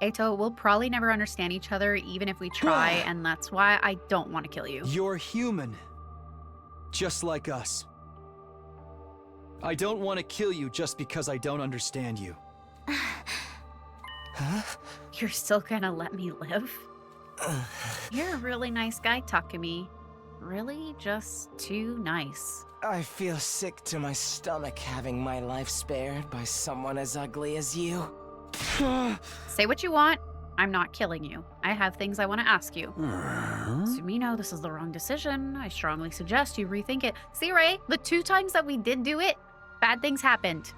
Eito, we'll probably never understand each other even if we try, and that's why I don't want to kill you. You're human. Just like us. I don't want to kill you just because I don't understand you. Huh? You're still gonna let me live? You're a really nice guy, Takumi. Really just too nice. I feel sick to my stomach having my life spared by someone as ugly as you. Say what you want. I'm not killing you. I have things I want to ask you. Sumino, this is the wrong decision. I strongly suggest you rethink it. See, Ray, the 2 times that we did do it, bad things happened.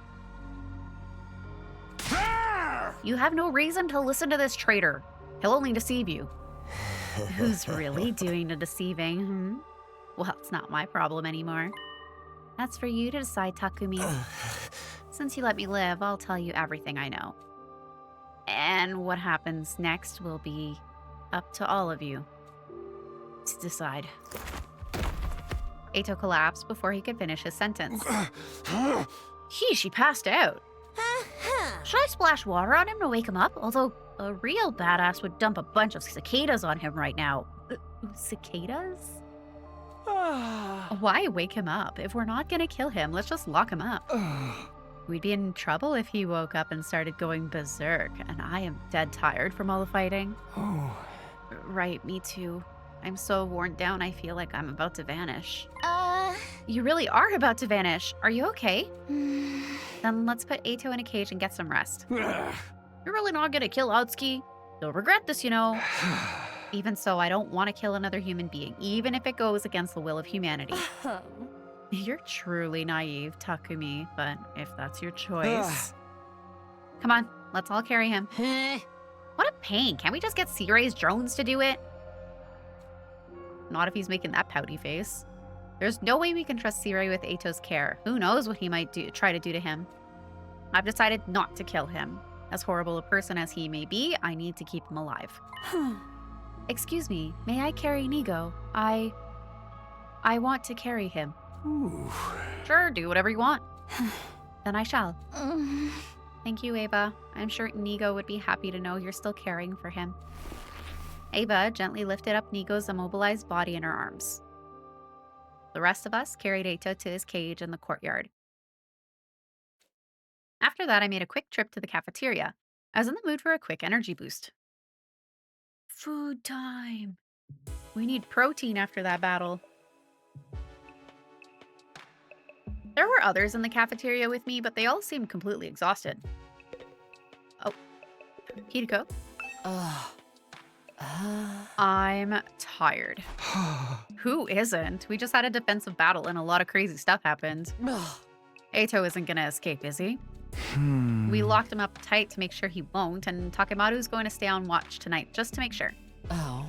You have no reason to listen to this traitor. He'll only deceive you. Who's really doing the deceiving, hmm? Well, it's not my problem anymore. That's for you to decide, Takumi. Since you let me live, I'll tell you everything I know. And what happens next will be up to all of you to decide. Eito collapsed before he could finish his sentence. She passed out. Should I splash water on him to wake him up? Although a real badass would dump a bunch of cicadas on him right now. Cicadas? Why wake him up? If we're not gonna kill him, let's just lock him up. We'd be in trouble if he woke up and started going berserk, and I am dead tired from all the fighting. Right, me too. I'm so worn down I feel like I'm about to vanish. You really are about to vanish. Are you okay? Then let's put Eito in a cage and get some rest. You're really not gonna kill Otsuki. You'll regret this, you know. Even so, I don't want to kill another human being, even if it goes against the will of humanity. You're truly naive, Takumi, but if that's your choice... Come on, let's all carry him. What a pain. Can't we just get C-Ray's drones to do it? Not if he's making that pouty face. There's no way we can trust C-Ray with Eito's care. Who knows what he might try to do to him. I've decided not to kill him. As horrible a person as he may be, I need to keep him alive. Excuse me, may I carry Nigo? I want to carry him. Sure, do whatever you want. Then I shall. Thank you, Ava. I'm sure Nigo would be happy to know you're still caring for him. Ava gently lifted up Nigo's immobilized body in her arms. The rest of us carried Eito to his cage in the courtyard. After that, I made a quick trip to the cafeteria. I was in the mood for a quick energy boost. Food time. We need protein after that battle. There were others in the cafeteria with me, but they all seemed completely exhausted. Oh, Hideko? I'm tired. Who isn't? We just had a defensive battle and a lot of crazy stuff happened. Eito isn't gonna escape, is he? We locked him up tight to make sure he won't, and Takemaru's going to stay on watch tonight, just to make sure. Oh.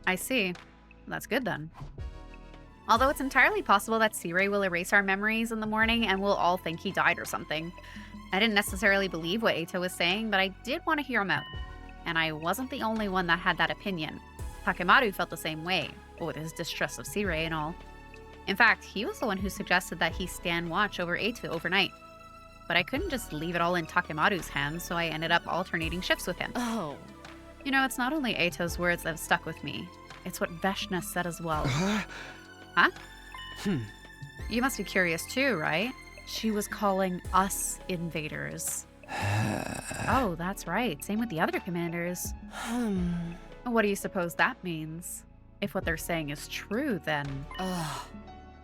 I see. That's good then. Although it's entirely possible that C-Ray will erase our memories in the morning and we'll all think he died or something. I didn't necessarily believe what Eito was saying, but I did want to hear him out. And I wasn't the only one that had that opinion. Takemaru felt the same way, with his distrust of C-Ray and all. In fact, he was the one who suggested that he stand watch over Eito overnight. But I couldn't just leave it all in Takemaru's hands, so I ended up alternating shifts with him. Oh. You know, it's not only Eito's words that have stuck with me. It's what Veshna said as well. Huh? You must be curious too, right? She was calling us invaders. Oh, that's right. Same with the other commanders. What do you suppose that means? If what they're saying is true, then...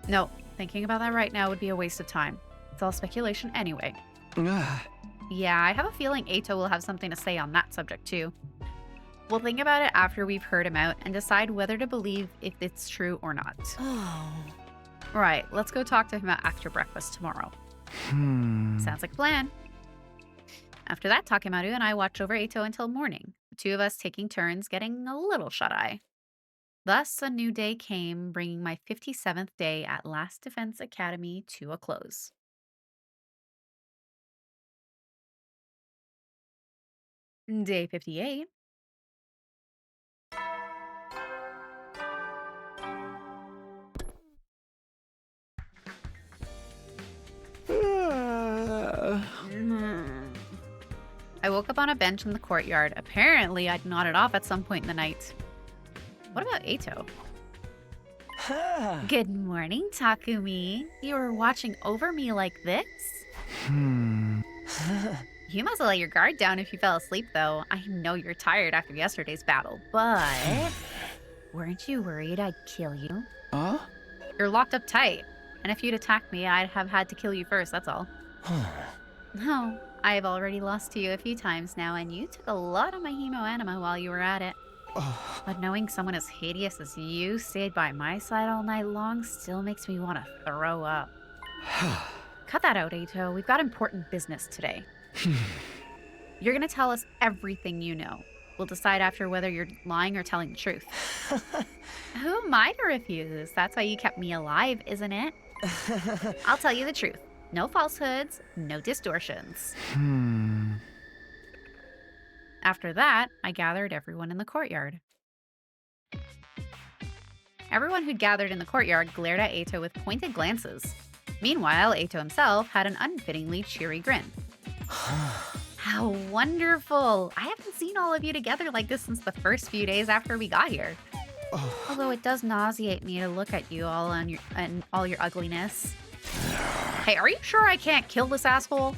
No, thinking about that right now would be a waste of time. It's all speculation anyway. Yeah, I have a feeling Eito will have something to say on that subject too. We'll think about it after we've heard him out and decide whether to believe if it's true or not. Right, let's go talk to him after breakfast tomorrow. Sounds like a plan. After that, Takemaru and I watched over Eito until morning, the two of us taking turns getting a little shut-eye. Thus, a new day came, bringing my 57th day at Last Defense Academy to a close. Day 58. I woke up on a bench in the courtyard. Apparently, I'd nodded off at some point in the night. What about Ato? Good morning, Takumi. You were watching over me like this? You must have let your guard down if you fell asleep, though. I know you're tired after yesterday's battle, but... weren't you worried I'd kill you? You're locked up tight, and if you'd attacked me, I'd have had to kill you first, that's all. No, I've already lost to you a few times now, and you took a lot of my hemo-anima while you were at it. But knowing someone as hideous as you stayed by my side all night long still makes me want to throw up. Cut that out, Ato. We've got important business today. You're gonna tell us everything you know. We'll decide after whether you're lying or telling the truth. Who am I to refuse? That's why you kept me alive, isn't it? I'll tell you the truth. No falsehoods, no distortions. After that, I gathered everyone in the courtyard. Everyone who'd gathered in the courtyard glared at Ato with pointed glances. Meanwhile, Ato himself had an unfittingly cheery grin. How wonderful! I haven't seen all of you together like this since the first few days after we got here. Although it does nauseate me to look at you all and all your ugliness. Hey, are you sure I can't kill this asshole?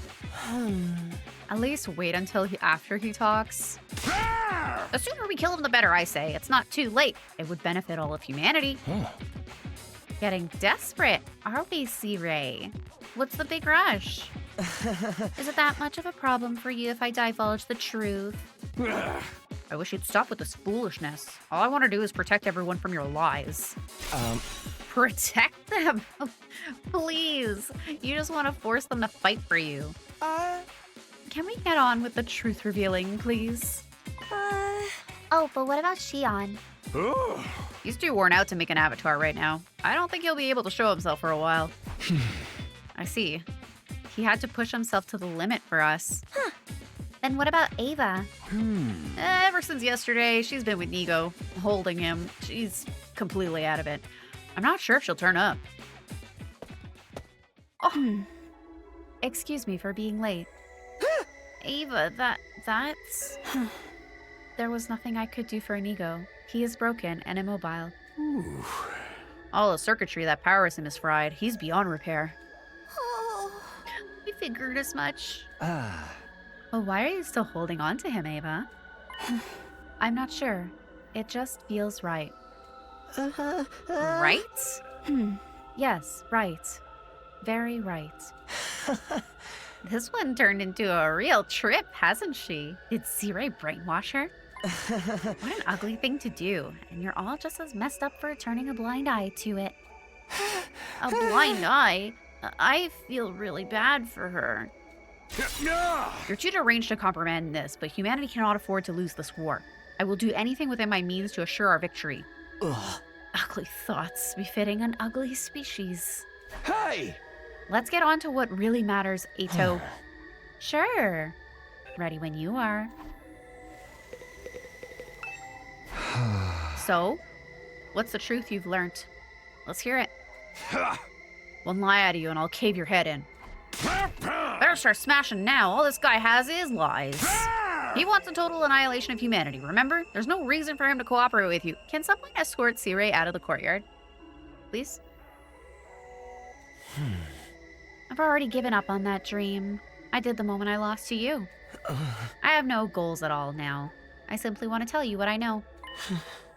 At least wait until after he talks. The sooner we kill him, the better, I say. It's not too late. It would benefit all of humanity. Getting desperate, are we, C-Ray? What's the big rush? Is it that much of a problem for you if I divulge the truth? I wish you'd stop with this foolishness. All I want to do is protect everyone from your lies. Protect them? Please. You just want to force them to fight for you. Can we get on with the truth revealing, please? Oh, but what about Shion? He's too worn out to make an avatar right now. I don't think he'll be able to show himself for a while. I see. He had to push himself to the limit for us. Then what about Ava? Ever since yesterday, she's been with Nigo, holding him. She's completely out of it. I'm not sure if she'll turn up. Oh. Excuse me for being late. Ava, that's... There was nothing I could do for Inigo. He is broken and immobile. All the circuitry that powers him is fried. He's beyond repair. We figured as much. Well, why are you still holding on to him, Ava? I'm not sure. It just feels right. Right? Yes, right. Very right. This one turned into a real trip, hasn't she? Did C-Ray brainwash her? What an ugly thing to do, and you're all just as messed up for turning a blind eye to it. A blind eye? I feel really bad for her. You're too deranged to comprehend this, but humanity cannot afford to lose this war. I will do anything within my means to assure our victory. Ugly thoughts befitting an ugly species. Hey! Let's get on to what really matters, Ato. Sure. Ready when you are. So, what's the truth you've learnt? Let's hear it. One lie out of you and I'll cave your head in. Better start smashing now. All this guy has is lies. He wants a total annihilation of humanity, remember? There's no reason for him to cooperate with you. Can someone escort C-Ray out of the courtyard? Please? I've already given up on that dream. I did the moment I lost to you. I have no goals at all now. I simply want to tell you what I know.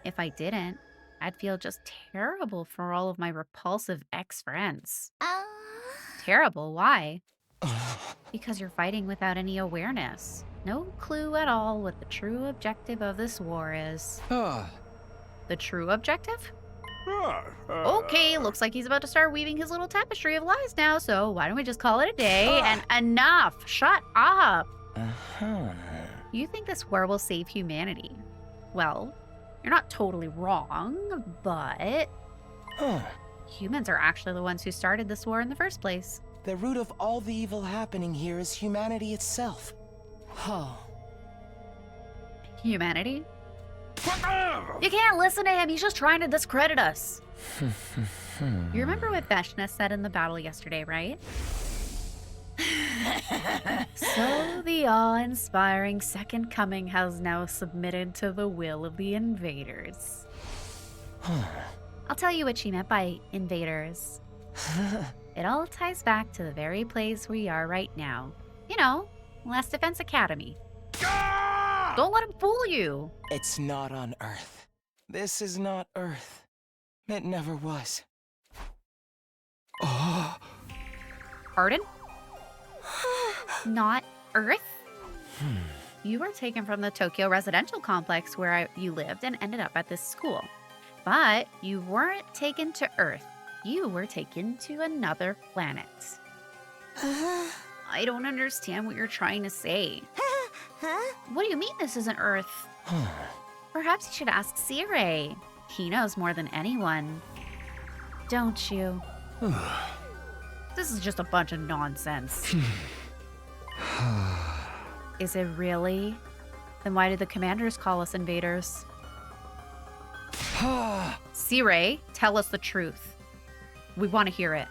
If I didn't, I'd feel just terrible for all of my repulsive ex-friends. Terrible, why? Because you're fighting without any awareness. No clue at all what the true objective of this war is. The true objective? Okay, looks like he's about to start weaving his little tapestry of lies now, so why don't we just call it a day and enough! Shut up! You think this war will save humanity? Well, you're not totally wrong, but... humans are actually the ones who started this war in the first place. The root of all the evil happening here is humanity itself. Humanity? You can't listen to him, he's just trying to discredit us. You remember what Veshna said in the battle yesterday, right? So the awe-inspiring Second Coming has now submitted to the will of the invaders. I'll tell you what she meant by invaders. It all ties back to the very place we are right now. You know, Last Defense Academy. Don't let him fool you. It's not on Earth. This is not Earth. It never was. Oh. Pardon? Not Earth? You were taken from the Tokyo residential complex where you lived and ended up at this school. But you weren't taken to Earth. You were taken to another planet. I don't understand what you're trying to say. What do you mean this isn't Earth? Perhaps you should ask Sirei. He knows more than anyone. Don't you? This is just a bunch of nonsense. Is it really? Then why did the commanders call us invaders? Sirei, tell us the truth. We want to hear it.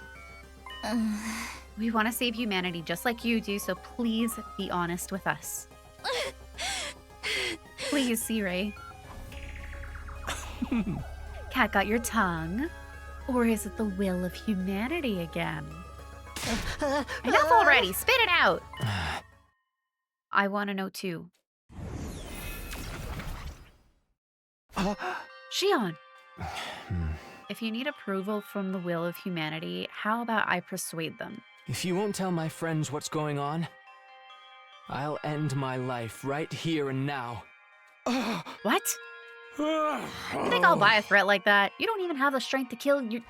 We want to save humanity just like you do, so please be honest with us. Please, Sirei. Cat got your tongue? Or is it the will of humanity again? Enough already! Spit it out! I want to know too. Shion! If you need approval from the will of humanity, how about I persuade them? If you won't tell my friends what's going on, I'll end my life right here and now. What? You think I'll buy a threat like that? You don't even have the strength to kill you.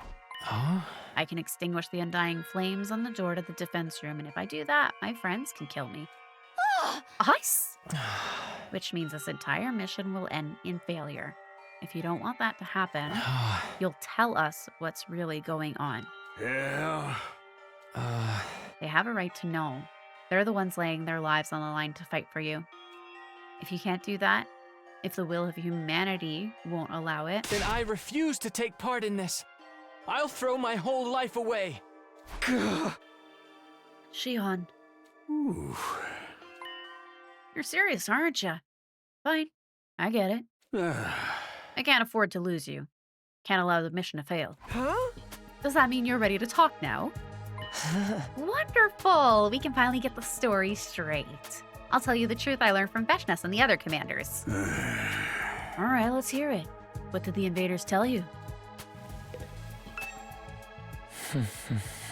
I can extinguish the undying flames on the door to the defense room, and if I do that, my friends can kill me. Us? Which means this entire mission will end in failure. If you don't want that to happen, you'll tell us what's really going on. Yeah. They have a right to know. They're the ones laying their lives on the line to fight for you. If you can't do that, if the will of humanity won't allow it, Then I refuse to take part in this. I'll throw my whole life away. Shion. You're serious, aren't you? Fine. I get it. I can't afford to lose you. Can't allow the mission to fail. Does that mean you're ready to talk now? Wonderful! We can finally get the story straight. I'll tell you the truth I learned from Veshness and the other commanders. All right, let's hear it. What did the invaders tell you?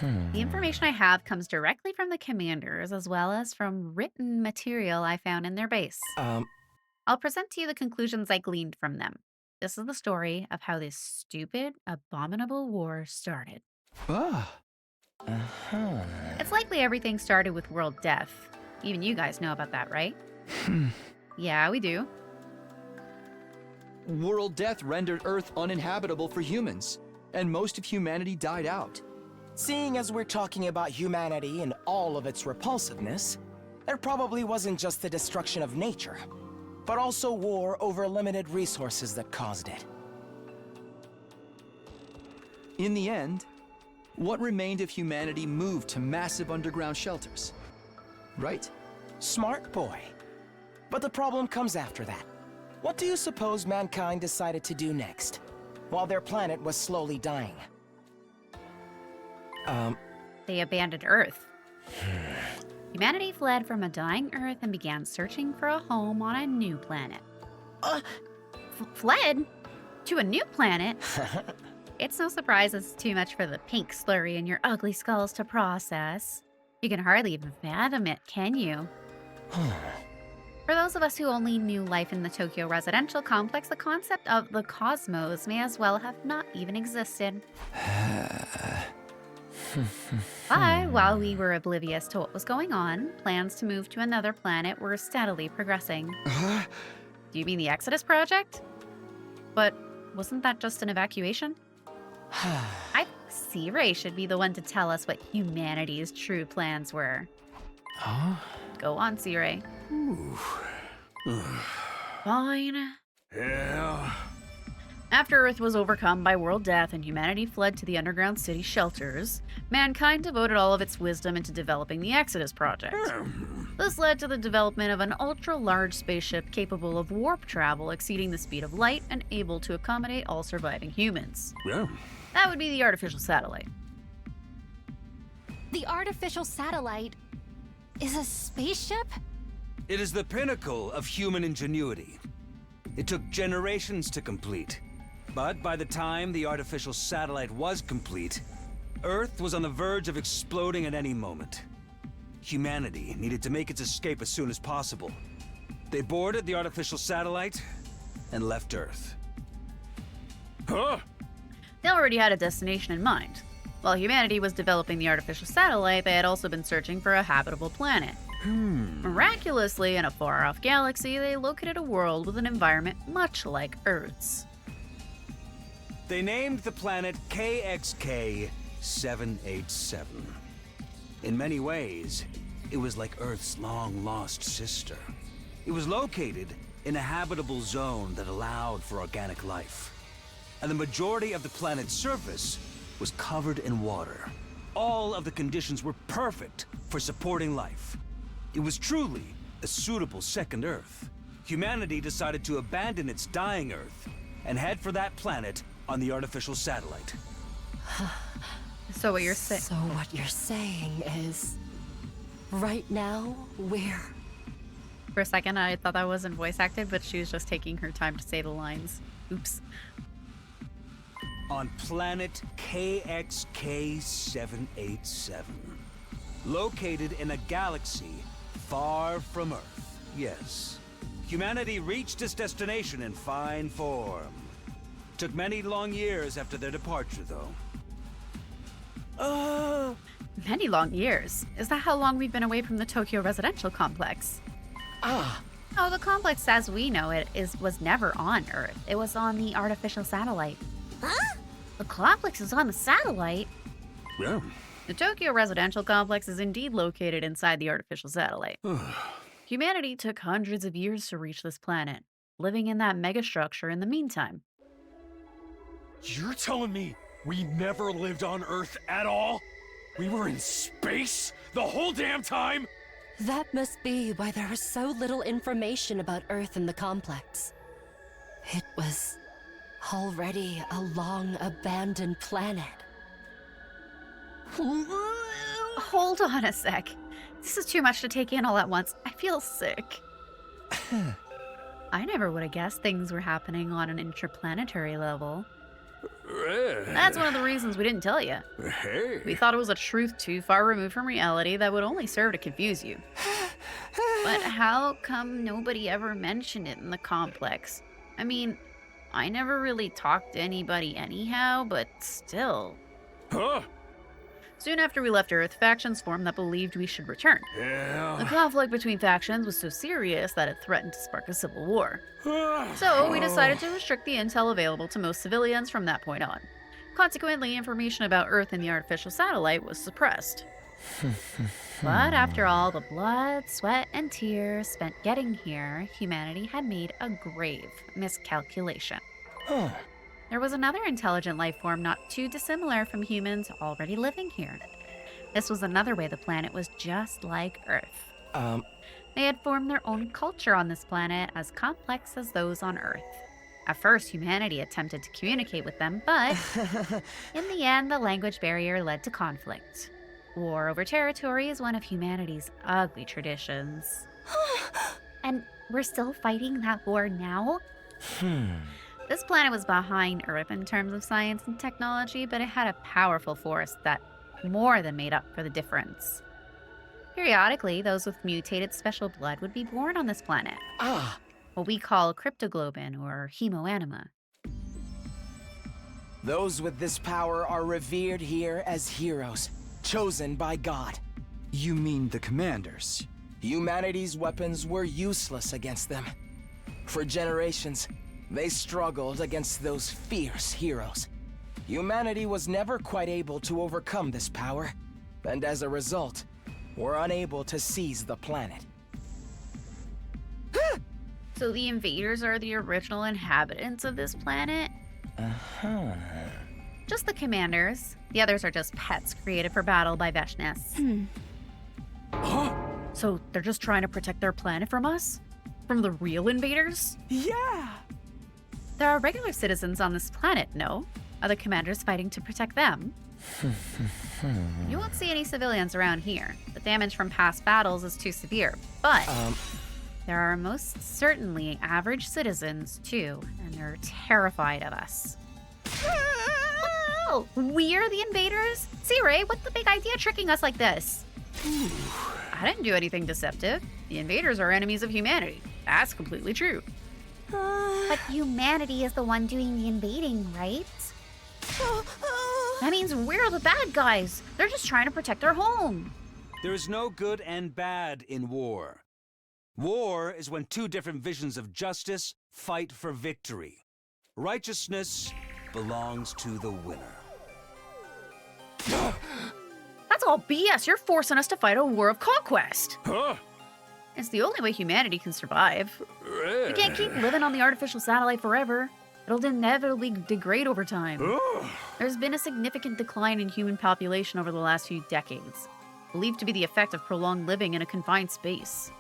The information I have comes directly from the commanders as well as from written material I found in their base. I'll present to you the conclusions I gleaned from them. This is the story of how this stupid, abominable war started. It's likely everything started with world death. Even you guys know about that, right? Yeah, we do. World death rendered Earth uninhabitable for humans, and most of humanity died out. Seeing as we're talking about humanity and all of its repulsiveness, there probably wasn't just the destruction of nature, but also war over limited resources that caused it. In the end, what remained of humanity moved to massive underground shelters. Right? Smart boy. But the problem comes after that. What do you suppose mankind decided to do next, while their planet was slowly dying? They abandoned Earth. Humanity fled from a dying Earth and began searching for a home on a new planet. Fled? To a new planet? It's no surprise it's too much for the pink slurry in your ugly skulls to process. You can hardly even fathom it, can you? For those of us who only knew life in the Tokyo residential complex, the concept of the cosmos may as well have not even existed. But while we were oblivious to what was going on, plans to move to another planet were steadily progressing. Do you mean the Exodus Project? But wasn't that just an evacuation? I think Sirei should be the one to tell us what humanity's true plans were. Go on, Sirei. Fine. Yeah. After Earth was overcome by world death and humanity fled to the underground city shelters, mankind devoted all of its wisdom into developing the Exodus Project. This led to the development of an ultra-large spaceship capable of warp travel exceeding the speed of light and able to accommodate all surviving humans. Yeah. That would be the artificial satellite. The artificial satellite is a spaceship? It is the pinnacle of human ingenuity. It took generations to complete. But by the time the artificial satellite was complete, Earth was on the verge of exploding at any moment. Humanity needed to make its escape as soon as possible. They boarded the artificial satellite and left Earth. Huh? They already had a destination in mind. While humanity was developing the artificial satellite, they had also been searching for a habitable planet. Miraculously, in a far-off galaxy, they located a world with an environment much like Earth's. They named the planet KXK 787. In many ways, it was like Earth's long-lost sister. It was located in a habitable zone that allowed for organic life. And the majority of the planet's surface was covered in water. All of the conditions were perfect for supporting life. It was truly a suitable second Earth. Humanity decided to abandon its dying Earth and head for that planet on the artificial satellite. So what you're saying? So what you're saying is, right now, we're... For a second, I thought that wasn't voice acted, but she was just taking her time to say the lines. Oops. On planet KXK 787. Located in a galaxy far from Earth. Yes. Humanity reached its destination in fine form. Took many long years after their departure, though. Many long years. Is that how long we've been away from the Tokyo residential complex? Ah, Oh, the complex as we know it was never on Earth. It was on the artificial satellite. Huh? The complex is on the satellite? Yeah. The Tokyo residential complex is indeed located inside the artificial satellite. Humanity took hundreds of years to reach this planet, living in that megastructure in the meantime. You're telling me we never lived on Earth at all? We were in space the whole damn time? That must be why there was so little information about Earth in the complex. It was already a long-abandoned planet. Hold on a sec. This is too much to take in all at once. I feel sick. I never would have guessed things were happening on an interplanetary level. That's one of the reasons we didn't tell you. Hey. We thought it was a truth too far removed from reality that would only serve to confuse you. But how come nobody ever mentioned it in the complex? I mean, I never really talked to anybody anyhow, but still. Huh? Soon after we left Earth, factions formed that believed we should return. The Yeah. conflict between factions was so serious that it threatened to spark a civil war. So we decided to restrict the intel available to most civilians from that point on. Consequently, information about Earth and the artificial satellite was suppressed. But after all the blood, sweat, and tears spent getting here, humanity had made a grave miscalculation. huh. There was another intelligent life form not too dissimilar from humans already living here. This was another way the planet was just like Earth. They had formed their own culture on this planet as complex as those on Earth. At first, humanity attempted to communicate with them, but in the end, the language barrier led to conflict. War over territory is one of humanity's ugly traditions. And we're still fighting that war now? This planet was behind Earth in terms of science and technology, but it had a powerful force that more than made up for the difference. Periodically, those with mutated special blood would be born on this planet, Ah, what we call cryptoglobin or hemoanima. those with this power are revered here as heroes, chosen by God. You mean the commanders? Humanity's weapons were useless against them. For generations, they struggled against those fierce heroes. Humanity was never quite able to overcome this power, and as a result, were unable to seize the planet. So the invaders are the original inhabitants of this planet? Just the commanders. The others are just pets created for battle by Veshness. So they're just trying to protect their planet from us? From the real invaders? Yeah! There are regular citizens on this planet, no? Are the commanders fighting to protect them? You won't see any civilians around here. The damage from past battles is too severe, but there are most certainly average citizens too, and they're terrified of us. Oh, we're the invaders? See, Ray, what's the big idea tricking us like this? I didn't do anything deceptive. The invaders are enemies of humanity. That's completely true. But humanity is the one doing the invading, right? That means we're the bad guys. They're just trying to protect their home. There is no good and bad in war. War is when two different visions of justice fight for victory. Righteousness belongs to the winner. That's all BS. You're forcing us to fight a war of conquest. Huh? It's the only way humanity can survive. We can't keep living on the artificial satellite forever. It'll inevitably degrade over time. There's been a significant decline in human population over the last few decades, believed to be the effect of prolonged living in a confined space.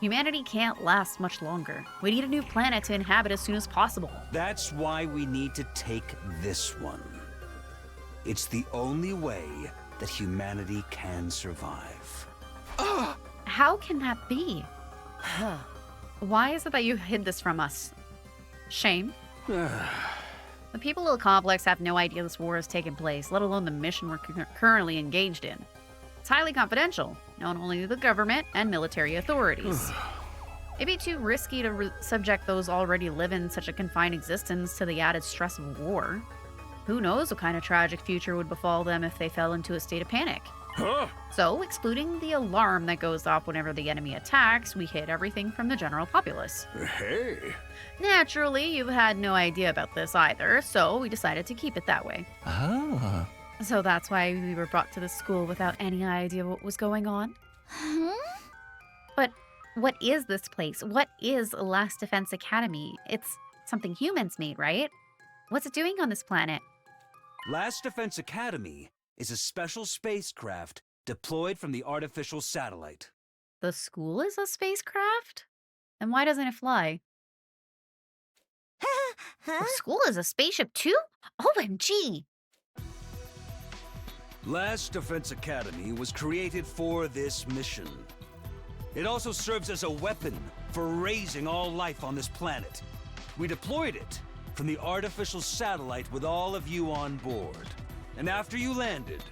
Humanity can't last much longer. We need a new planet to inhabit as soon as possible. That's why we need to take this one. It's the only way that humanity can survive. How can that be? Why is it that you hid this from us? Shame? The people of the complex have no idea this war has taken place, let alone the mission we're currently engaged in. It's highly confidential, known only to the government and military authorities. It'd be too risky to subject those already living such a confined existence to the added stress of war. Who knows what kind of tragic future would befall them if they fell into a state of panic. So, excluding the alarm that goes off whenever the enemy attacks, we hid everything from the general populace. Hey. Naturally, you've had no idea about this either, so we decided to keep it that way. So that's why we were brought to the school without any idea what was going on. But what is this place? What is Last Defense Academy? It's something humans made, right? What's it doing on this planet? Last Defense Academy is a special spacecraft deployed from the artificial satellite. The school is a spacecraft? Then why doesn't it fly? Huh? The school is a spaceship too? OMG! Last Defense Academy was created for this mission. It also serves as a weapon for raising all life on this planet. We deployed it from the artificial satellite with all of you on board. And after you landed,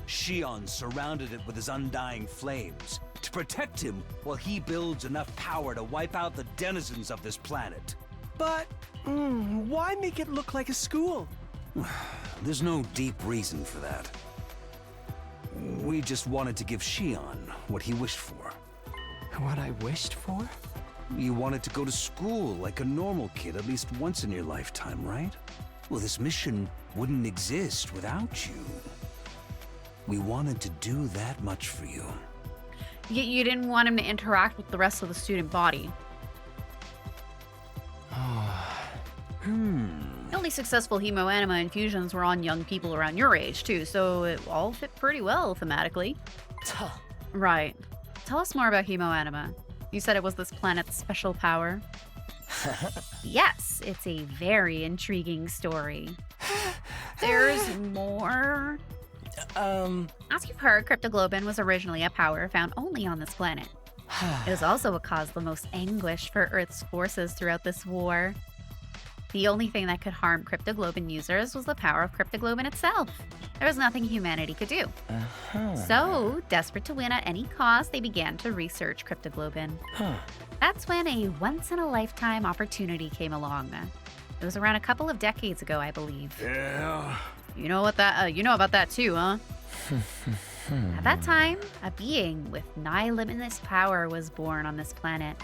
Shion surrounded it with his undying flames to protect him while he builds enough power to wipe out the denizens of this planet. But, why make it look like a school? There's no deep reason for that. We just wanted to give Shion what he wished for. What I wished for? You wanted to go to school like a normal kid at least once in your lifetime, right? Well, this mission wouldn't exist without you. We wanted to do that much for you. Yet you didn't want him to interact with the rest of the student body. The only successful hemoanima infusions were on young people around your age, too, so it all fit pretty well thematically. Right. Tell us more about hemoanima. You said it was this planet's special power. Yes, it's a very intriguing story. There's more. As you've heard, cryptoglobin was originally a power found only on this planet. It was also what caused the most anguish for Earth's forces throughout this war. The only thing that could harm cryptoglobin users was the power of cryptoglobin itself. There was nothing humanity could do. So, desperate to win at any cost, they began to research cryptoglobin. That's when a once-in-a-lifetime opportunity came along. It was around a couple of decades ago, I believe. Yeah. You know about that too, huh? At that time, a being with nigh limitless power was born on this planet.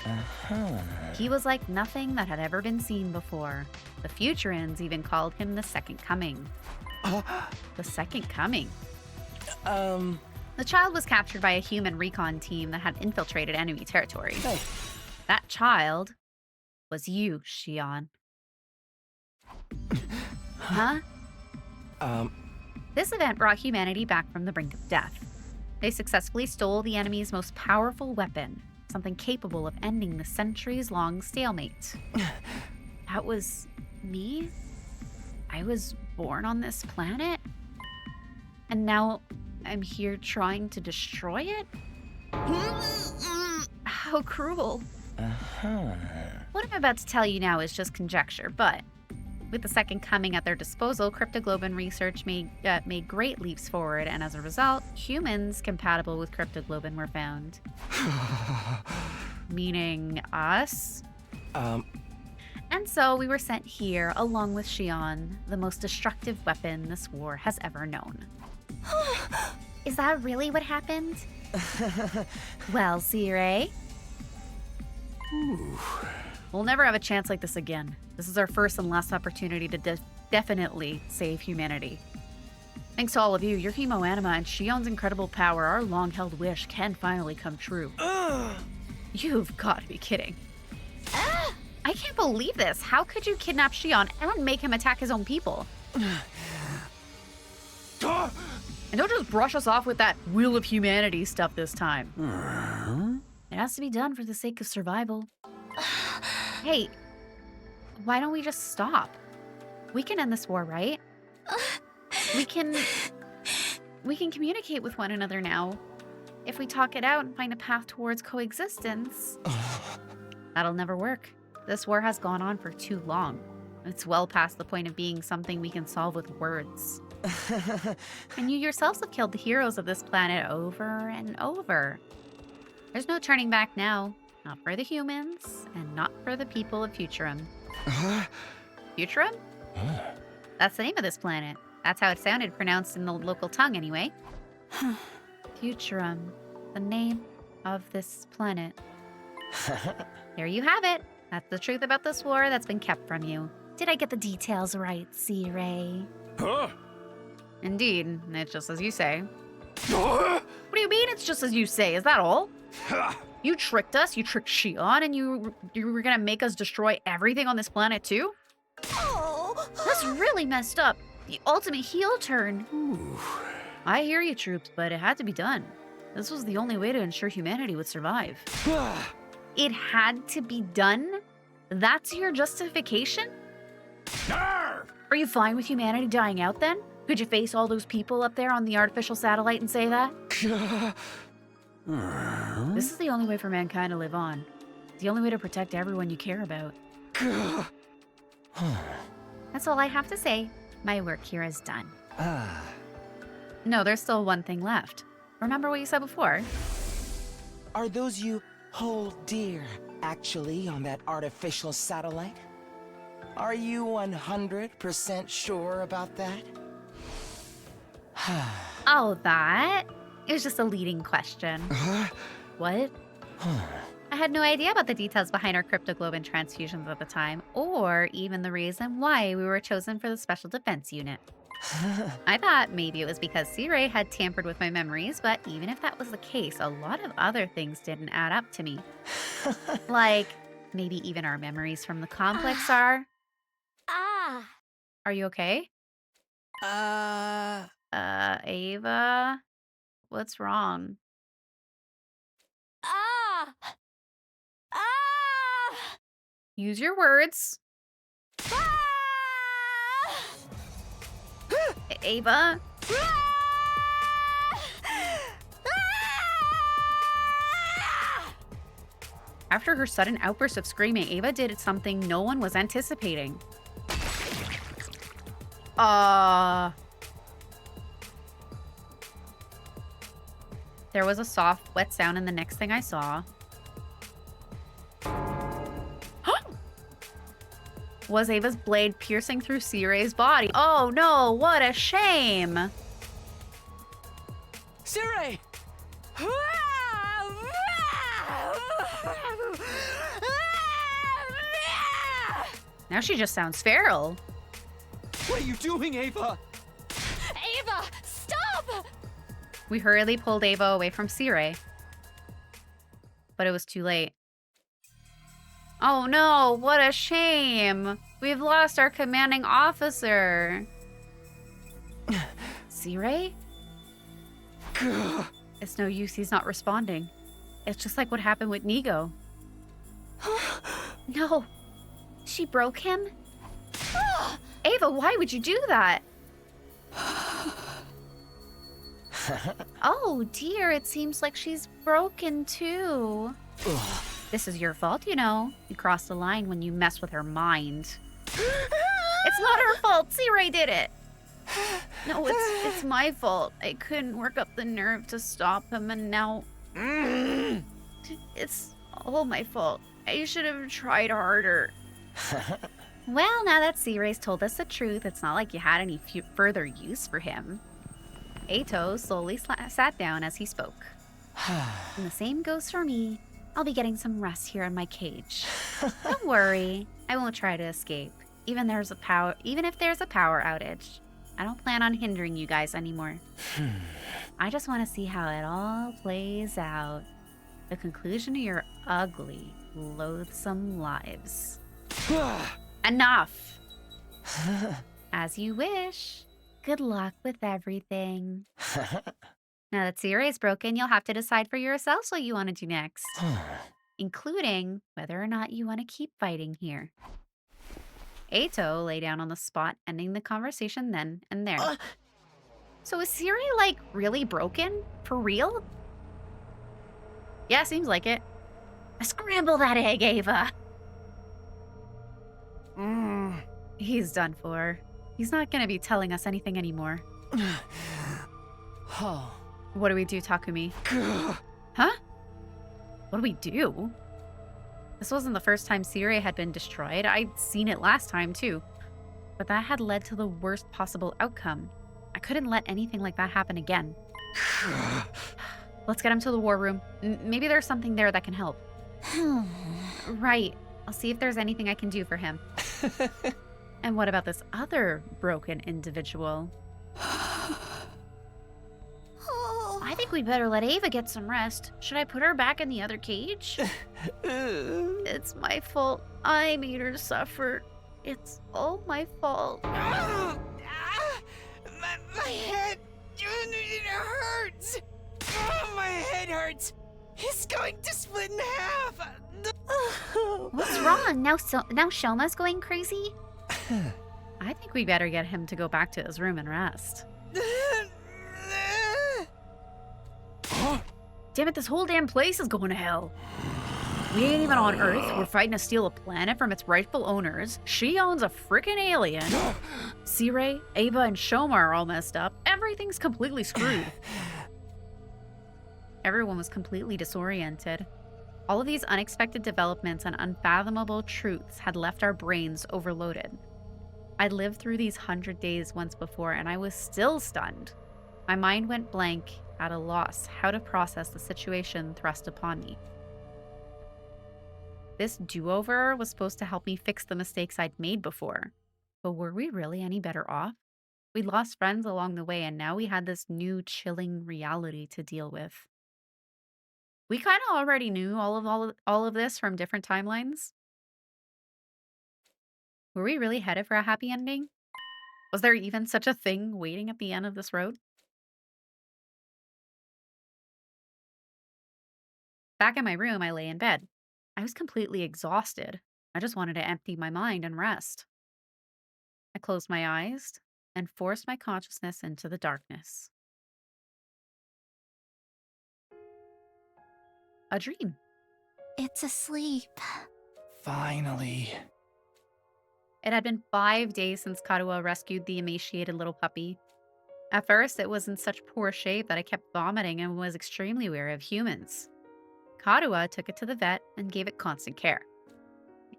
He was like nothing that had ever been seen before. The Futurans even called him the Second Coming. The Second Coming? The child was captured by a human recon team that had infiltrated enemy territory. Hey. That child was you, Shion. Huh? This event brought humanity back from the brink of death. They successfully stole the enemy's most powerful weapon, something capable of ending the centuries-long stalemate. That was me? I was born on this planet? And now I'm here trying to destroy it? How cruel. What I'm about to tell you now is just conjecture, but with the Second Coming at their disposal, cryptoglobin research made great leaps forward, and as a result, humans compatible with cryptoglobin were found. Meaning us? And so we were sent here, along with Xion, the most destructive weapon this war has ever known. Is that really what happened? Well, Sire, we'll never have a chance like this again. This is our first and last opportunity to definitely save humanity. Thanks to all of you, your hemoanima and Xion's incredible power, our long-held wish can finally come true. You've got to be kidding. I can't believe this. How could you kidnap Xion and make him attack his own people? And don't just brush us off with that Wheel of Humanity stuff this time. It has to be done for the sake of survival. Hey, why don't we just stop? We can end this war, right? We can communicate with one another now. If we talk it out and find a path towards coexistence. That'll never work. This war has gone on for too long. It's well past the point of being something we can solve with words. And you yourselves have killed the heroes of this planet over and over. There's no turning back now. Not for the humans, and not for the people of Futurum. Futurum? That's the name of this planet. That's how it sounded pronounced in the local tongue, anyway. Futurum. The name of this planet. There you have it. That's the truth about this war that's been kept from you. Did I get the details right, Sire? Huh? Indeed, it's just as you say. What do you mean it's just as you say? Is that all? You tricked us, you tricked Xion, and you were gonna make us destroy everything on this planet too? Oh, That's really messed up. The ultimate heel turn. I hear you, troops, but it had to be done. This was the only way to ensure humanity would survive. It had to be done? That's your justification? Are you fine with humanity dying out then? Could you face all those people up there on the artificial satellite and say that? This is the only way for mankind to live on. The only way to protect everyone you care about. that's all I have to say. My work here is done. No, there's still one thing left. Remember what you said before? Are those you hold dear actually on that artificial satellite? Are you 100% sure about that? Oh, that? It was just a leading question. What? I had no idea about the details behind our cryptoglobin transfusions at the time, or even the reason why we were chosen for the Special Defense Unit. I thought maybe it was because C-Ray had tampered with my memories, but even if that was the case, a lot of other things didn't add up to me. Like, maybe even our memories from the complex are... Are you okay? Ava? What's wrong? Use your words. Ava? After her sudden outburst of screaming, Ava did something no one was anticipating. There was a soft, wet sound, and the next thing I saw was Ava's blade piercing through C-Ray's body. Oh no, what a shame! Sire! Now she just sounds feral. What are you doing, Ava? Ava, stop! We hurriedly pulled Ava away from C-Ray. But it was too late. Oh no, what a shame! We've lost our commanding officer. C-Ray? It's no use, he's not responding. It's just like what happened with Nigo. No. She broke him? Ava, why would you do that? Oh dear, it seems like she's broken too. This is your fault, you know. You crossed the line when you mess with her mind. It's not her fault. C-Ray did it. No, it's my fault. I couldn't work up the nerve to stop him, and now it's all my fault. I should have tried harder. Well, now that C-Ray's told us the truth, it's not like you had any further use for him. Ato slowly sat down as he spoke. And the same goes for me. I'll be getting some rest here in my cage. Don't worry. I won't try to escape. Even if there's a power outage. I don't plan on hindering you guys anymore. I just want to see how it all plays out. The conclusion of your ugly, loathsome lives. Enough! As you wish. Good luck with everything. Now that C-Ray is broken, you'll have to decide for yourselves what you want to do next. Including whether or not you want to keep fighting here. Ato lay down on the spot, ending the conversation then and there. So is C-Ray, like, really broken? For real? Yeah, seems like it. Scramble that egg, Ava! He's done for. He's not gonna be telling us anything anymore. What do we do, Takumi? Huh? What do we do? This wasn't the first time C-Ray had been destroyed. I'd seen it last time, too. But that had led to the worst possible outcome. I couldn't let anything like that happen again. Let's get him to the war room. Maybe there's something there that can help. Right. I'll see if there's anything I can do for him. And what about this other broken individual? I think we'd better let Ava get some rest. Should I put her back in the other cage? It's my fault. I made her suffer. It's all my fault. My head! It hurts! Oh, my head hurts! It's going to split in half! What's wrong? Now Shelma's going crazy? I think we better get him to go back to his room and rest. Damn it, this whole damn place is going to hell. We ain't even on Earth. We're fighting to steal a planet from its rightful owners. She owns a freaking alien. C-Ray, Ava, and Shoma are all messed up. Everything's completely screwed. Everyone was completely disoriented. All of these unexpected developments and unfathomable truths had left our brains overloaded. I'd lived through these 100 days once before, and I was still stunned. My mind went blank, at a loss how to process the situation thrust upon me. This do-over was supposed to help me fix the mistakes I'd made before. But were we really any better off? We'd lost friends along the way, and now we had this new chilling reality to deal with. We kind of already knew all of this from different timelines. Were we really headed for a happy ending? Was there even such a thing waiting at the end of this road? Back in my room, I lay in bed. I was completely exhausted. I just wanted to empty my mind and rest. I closed my eyes and forced my consciousness into the darkness. A dream. It's asleep. Finally. It had been 5 days since Karuo rescued the emaciated little puppy. At first, it was in such poor shape that I kept vomiting and was extremely wary of humans. Karuo took it to the vet and gave it constant care.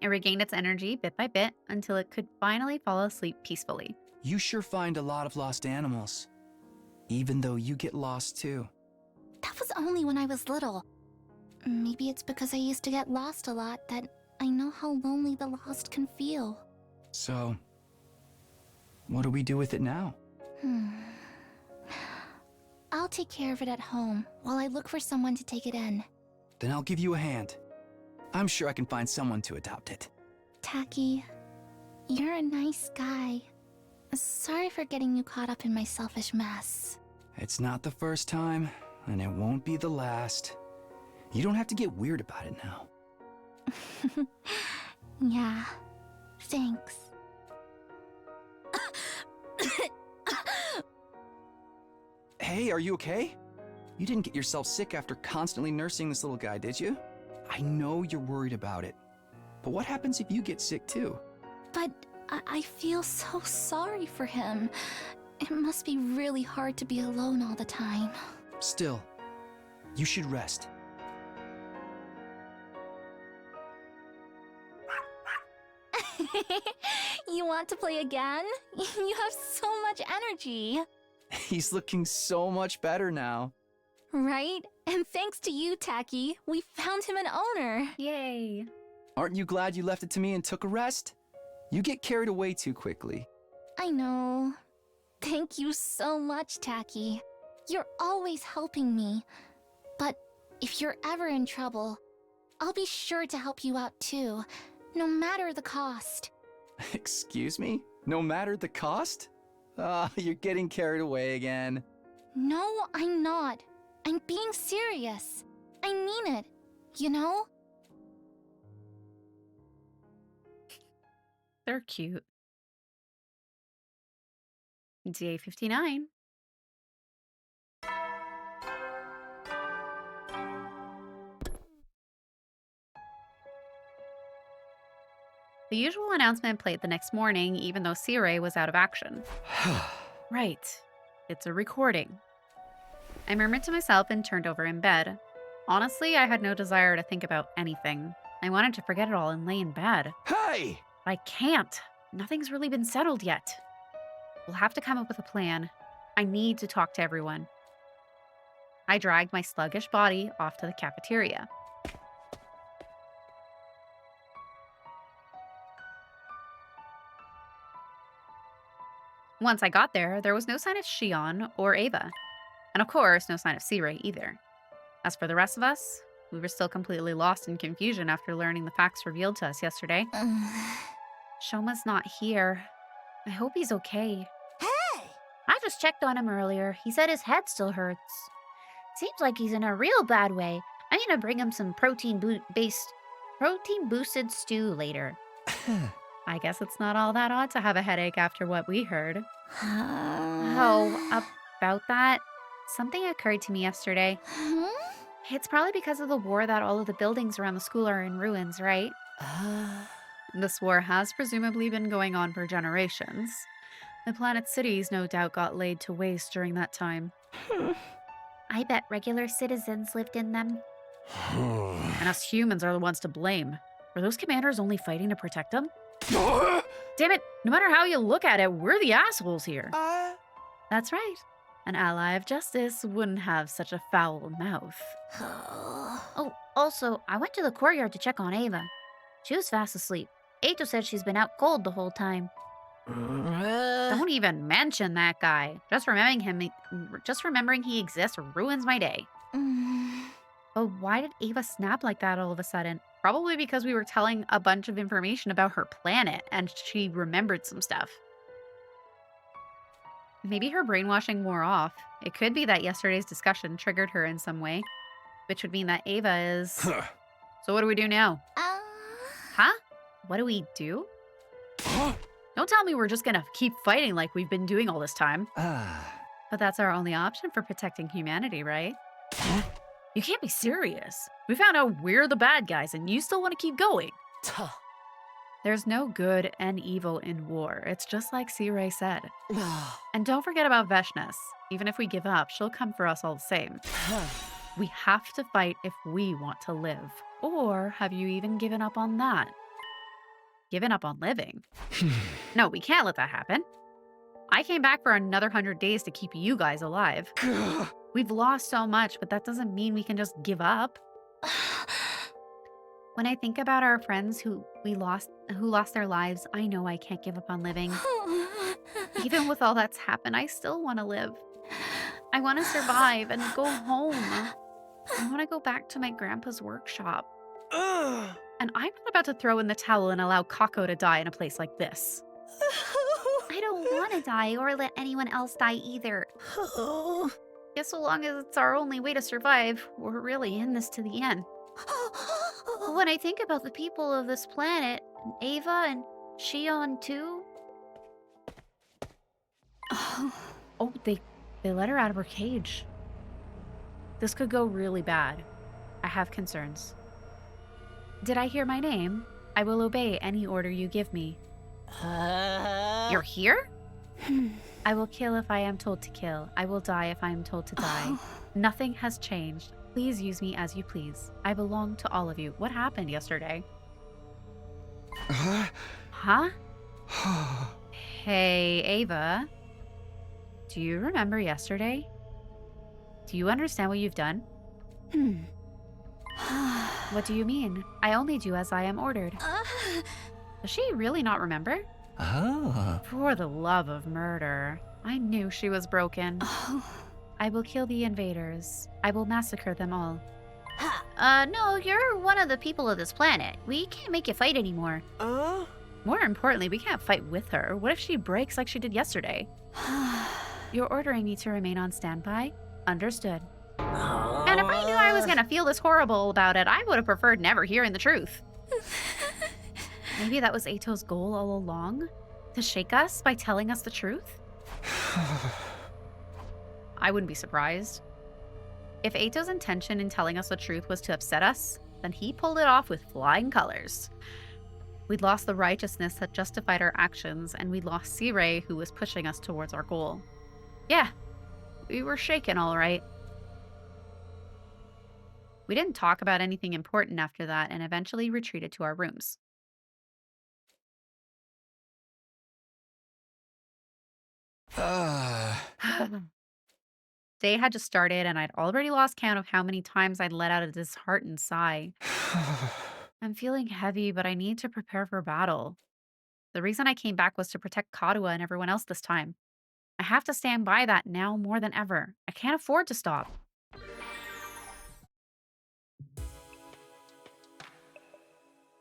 It regained its energy bit by bit until it could finally fall asleep peacefully. You sure find a lot of lost animals. Even though you get lost too. That was only when I was little. Maybe it's because I used to get lost a lot that I know how lonely the lost can feel. So, what do we do with it now? I'll take care of it at home while I look for someone to take it in. Then I'll give you a hand. I'm sure I can find someone to adopt it. Taki, You're a nice guy. Sorry for getting you caught up in my selfish mess. It's not the first time, and it won't be the last. You don't have to get weird about it now. Yeah, thanks. Hey, are you okay? You didn't get yourself sick after constantly nursing this little guy, did you? I know you're worried about it. But what happens if you get sick too? But I feel so sorry for him. It must be really hard to be alone all the time. Still, you should rest. You want to play again? You have so much energy. He's looking so much better now. Right? And thanks to you, Tacky, we found him an owner. Yay. Aren't you glad you left it to me and took a rest? You get carried away too quickly. I know. Thank you so much, Tacky. You're always helping me. But if you're ever in trouble, I'll be sure to help you out too, no matter the cost. Excuse me? No matter the cost? Ah, you're getting carried away again. No, I'm not. I'm being serious. I mean it, you know? They're cute. Day 59. The usual announcement played the next morning, even though Sirei was out of action. Right. It's a recording. I murmured to myself and turned over in bed. Honestly, I had no desire to think about anything. I wanted to forget it all and lay in bed. Hey! I can't. Nothing's really been settled yet. We'll have to come up with a plan. I need to talk to everyone. I dragged my sluggish body off to the cafeteria. Once I got there, there was no sign of Shion or Ava. And of course, no sign of Sirei either. As for the rest of us, we were still completely lost in confusion after learning the facts revealed to us yesterday. Shoma's not here. I hope he's okay. Hey! I just checked on him earlier. He said his head still hurts. Seems like he's in a real bad way. I'm gonna bring him some protein-boosted stew later. I guess it's not all that odd to have a headache after what we heard. Oh, about that, something occurred to me yesterday. It's probably because of the war that all of the buildings around the school are in ruins, right? This war has presumably been going on for generations. The planet's cities no doubt got laid to waste during that time. I bet regular citizens lived in them. And us humans are the ones to blame. Were those commanders only fighting to protect them? Damn it, no matter how you look at it, we're the assholes here. That's right. An ally of justice wouldn't have such a foul mouth. Oh, also, I went to the courtyard to check on Ava. She was fast asleep. Eito said she's been out cold the whole time. Don't even mention that guy. Just remembering he exists ruins my day. But why did Ava snap like that all of a sudden? Probably because we were telling a bunch of information about her planet and she remembered some stuff. Maybe her brainwashing wore off. It could be that yesterday's discussion triggered her in some way, which would mean that Ava is... So what do we do now? Huh? What do we do? Don't tell me we're just gonna keep fighting like we've been doing all this time. But that's our only option for protecting humanity, right? You can't be serious. We found out we're the bad guys and you still want to keep going. There's no good and evil in war. It's just like Sirei said. And don't forget about Veshness. Even if we give up, she'll come for us all the same. We have to fight if we want to live. Or have you even given up on that? Given up on living? No, we can't let that happen. I came back for another 100 days to keep you guys alive. We've lost so much, but that doesn't mean we can just give up. When I think about our friends who lost their lives, I know I can't give up on living. Even with all that's happened, I still want to live. I want to survive and go home. I want to go back to my grandpa's workshop. And And I'm not about to throw in the towel and allow Kako to die in a place like this. I don't want to die or let anyone else die either. Guess so long as it's our only way to survive, we're really in this to the end. When I think about the people of this planet, and Ava and Shion too. Oh, they let her out of her cage. This could go really bad. I have concerns. Did I hear my name? I will obey any order you give me. You're here? I will kill if I am told to kill. I will die if I am told to die. Nothing has changed. Please use me as you please. I belong to all of you. What happened yesterday? Huh? Hey, Ava. Do you remember yesterday? Do you understand what you've done? What do you mean? I only do as I am ordered. Does she really not remember? Oh. For the love of murder. I knew she was broken. I will kill the invaders. I will massacre them all. No, you're one of the people of this planet. We can't make you fight anymore. More importantly, we can't fight with her. What if she breaks like she did yesterday? You're ordering me to remain on standby? Understood. And if I knew I was gonna feel this horrible about it, I would have preferred never hearing the truth. Maybe that was Ato's goal all along? To shake us by telling us the truth? I wouldn't be surprised. If Ato's intention in telling us the truth was to upset us, then he pulled it off with flying colors. We'd lost the righteousness that justified our actions, and we'd lost C-Ray, who was pushing us towards our goal. Yeah, we were shaken all right. We didn't talk about anything important after that and eventually retreated to our rooms. Day had just started and I'd already lost count of how many times I'd let out a disheartened sigh. I'm feeling heavy, but I need to prepare for battle. The reason I came back was to protect Kadua and everyone else this time. I have to stand by that now more than ever. I can't afford to stop.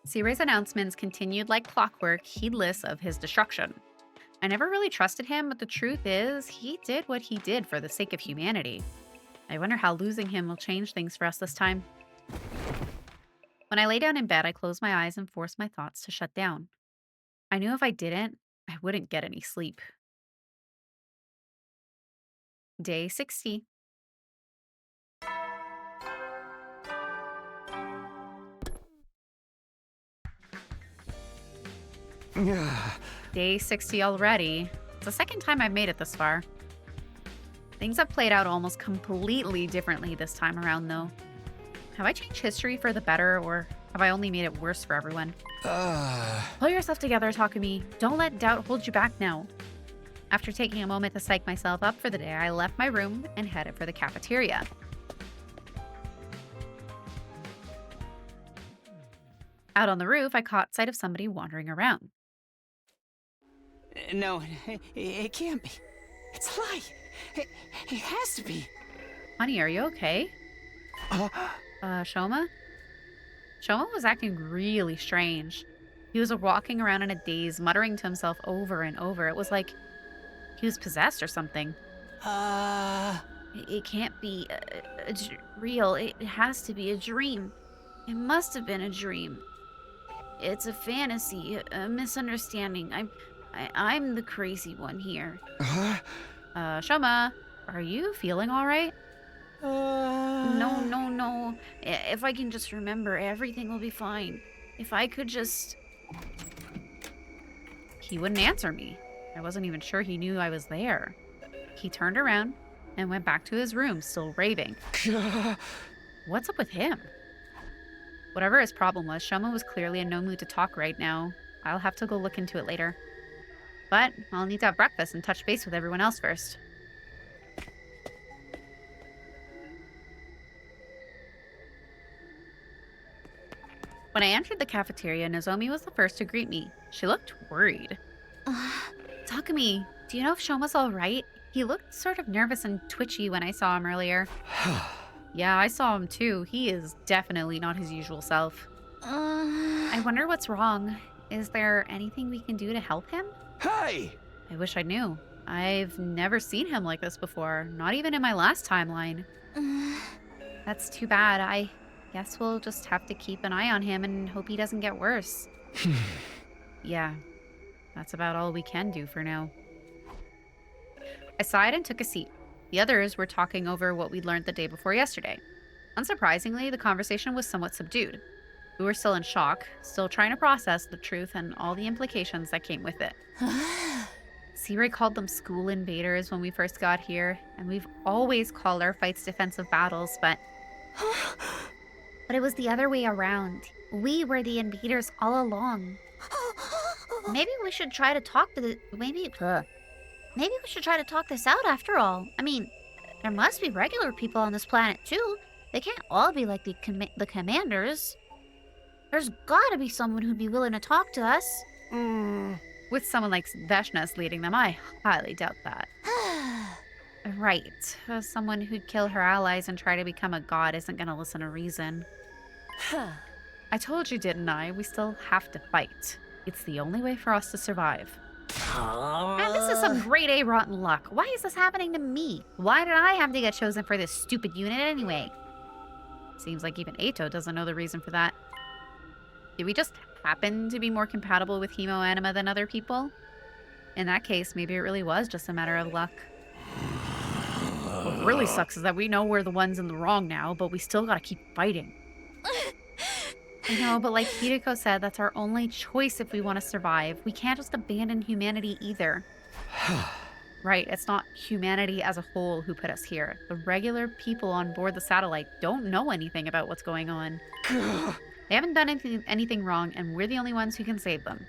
C-Ray's announcements continued like clockwork, heedless of his destruction. I never really trusted him, but the truth is, he did what he did for the sake of humanity. I wonder how losing him will change things for us this time. When I lay down in bed, I closed my eyes and forced my thoughts to shut down. I knew if I didn't, I wouldn't get any sleep. Day 60. Day 60 already. It's the second time I've made it this far. Things have played out almost completely differently this time around, though. Have I changed history for the better, or have I only made it worse for everyone? Pull yourself together, Takumi. Don't let doubt hold you back now. After taking a moment to psych myself up for the day, I left my room and headed for the cafeteria. Out on the roof, I caught sight of somebody wandering around. No, it can't be. It's a lie. It has to be. Honey, are you okay? Shoma? Shoma was acting really strange. He was walking around in a daze, muttering to himself over and over. It was like he was possessed or something. It can't be real. It has to be a dream. It must have been a dream. It's a fantasy, a misunderstanding. I'm the crazy one here. Shoma, are you feeling all right? No. If I can just remember, everything will be fine. If I could just... He wouldn't answer me. I wasn't even sure he knew I was there. He turned around and went back to his room, still raving. What's up with him? Whatever his problem was, Shoma was clearly in no mood to talk right now. I'll have to go look into it later. But I'll need to have breakfast and touch base with everyone else first. When I entered the cafeteria, Nozomi was the first to greet me. She looked worried. Takumi, do you know if Shoma's all right? He looked sort of nervous and twitchy when I saw him earlier. Yeah, I saw him too. He is definitely not his usual self. I wonder what's wrong. Is there anything we can do to help him? Hey! I wish I knew. I've never seen him like this before, not even in my last timeline. That's too bad. I guess we'll just have to keep an eye on him and hope he doesn't get worse. Yeah, that's about all we can do for now. I sighed and took a seat. The others were talking over what we'd learned the day before yesterday. Unsurprisingly, the conversation was somewhat subdued. We were still in shock, still trying to process the truth and all the implications that came with it. Searay called them school invaders when we first got here, and we've always called our fights defensive battles, but But it was the other way around. We were the invaders all along. Maybe we should try to talk to the... Maybe we should try to talk this out after all. I mean, there must be regular people on this planet too. They can't all be like the commanders. There's gotta be someone who'd be willing to talk to us. with someone like Veshna's leading them, I highly doubt that. Right. Someone who'd kill her allies and try to become a god isn't gonna listen to reason. I told you, didn't I? We still have to fight. It's the only way for us to survive. And this is some grade A rotten luck. Why is this happening to me? Why did I have to get chosen for this stupid unit anyway? Seems like even Ato doesn't know the reason for that. Did we just happen to be more compatible with Hemo Anima than other people? In that case, maybe it really was just a matter of luck. What really sucks is that we know we're the ones in the wrong now, but we still gotta keep fighting. I know, but like Hideko said, that's our only choice if we want to survive. We can't just abandon humanity either. Right, it's not humanity as a whole who put us here. The regular people on board the satellite don't know anything about what's going on. They haven't done anything wrong, and we're the only ones who can save them.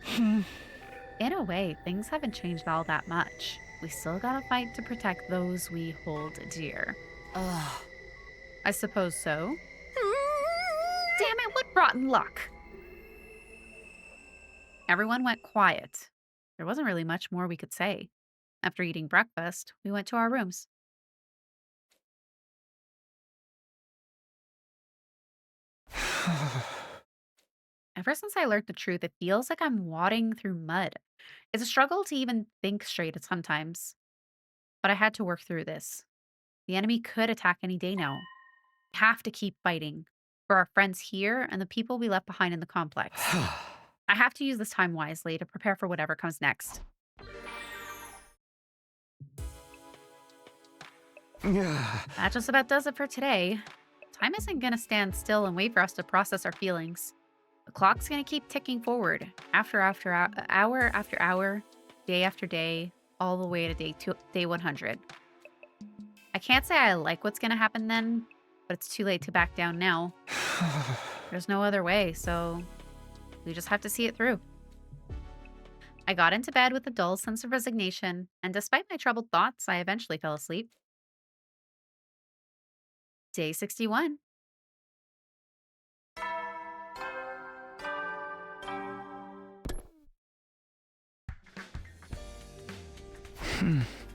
In a way, things haven't changed all that much. We still gotta fight to protect those we hold dear. I suppose so. Damn it, what rotten luck! Everyone went quiet. There wasn't really much more we could say. After eating breakfast, we went to our rooms. Ever since I learned the truth, it feels like I'm wading through mud. It's a struggle to even think straight sometimes. But I had to work through this. The enemy could attack any day now. We have to keep fighting. For our friends here and the people we left behind in the complex. I have to use this time wisely to prepare for whatever comes next. That just about does it for today. Time isn't gonna stand still and wait for us to process our feelings. The clock's gonna keep ticking forward, hour after hour, day after day, all the way to day 100. I can't say I like what's gonna happen then, but it's too late to back down now. There's no other way, so we just have to see it through. I got into bed with a dull sense of resignation, and despite my troubled thoughts, I eventually fell asleep. Day 61.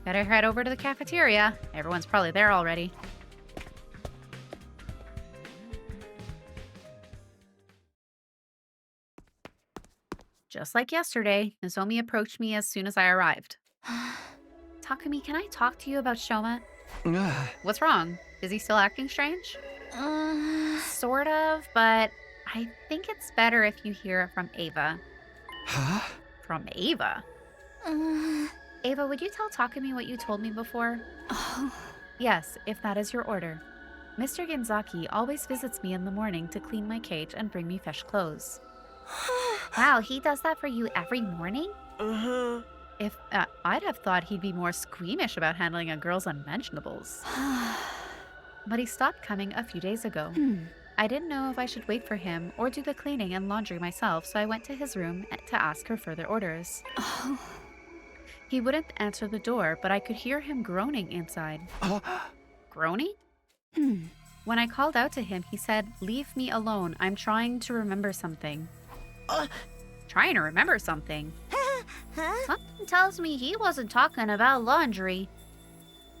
Better head over to the cafeteria. Everyone's probably there already. Just like yesterday, Nozomi approached me as soon as I arrived. Takumi, can I talk to you about Shoma? What's wrong? Is he still acting strange? Sort of, but I think it's better if you hear it from Ava. Huh? From Ava? Ava, would you tell Takumi what you told me before? Yes, if that is your order. Mr. Genzaki always visits me in the morning to clean my cage and bring me fresh clothes. Wow, he does that for you every morning? If I'd have thought he'd be more squeamish about handling a girl's unmentionables. But he stopped coming a few days ago. I didn't know if I should wait for him or do the cleaning and laundry myself, so I went to his room to ask her further orders. He wouldn't answer the door, but I could hear him groaning inside. Groaning? When I called out to him, he said, "Leave me alone. I'm trying to remember something." Trying to remember something? Something tells me he wasn't talking about laundry.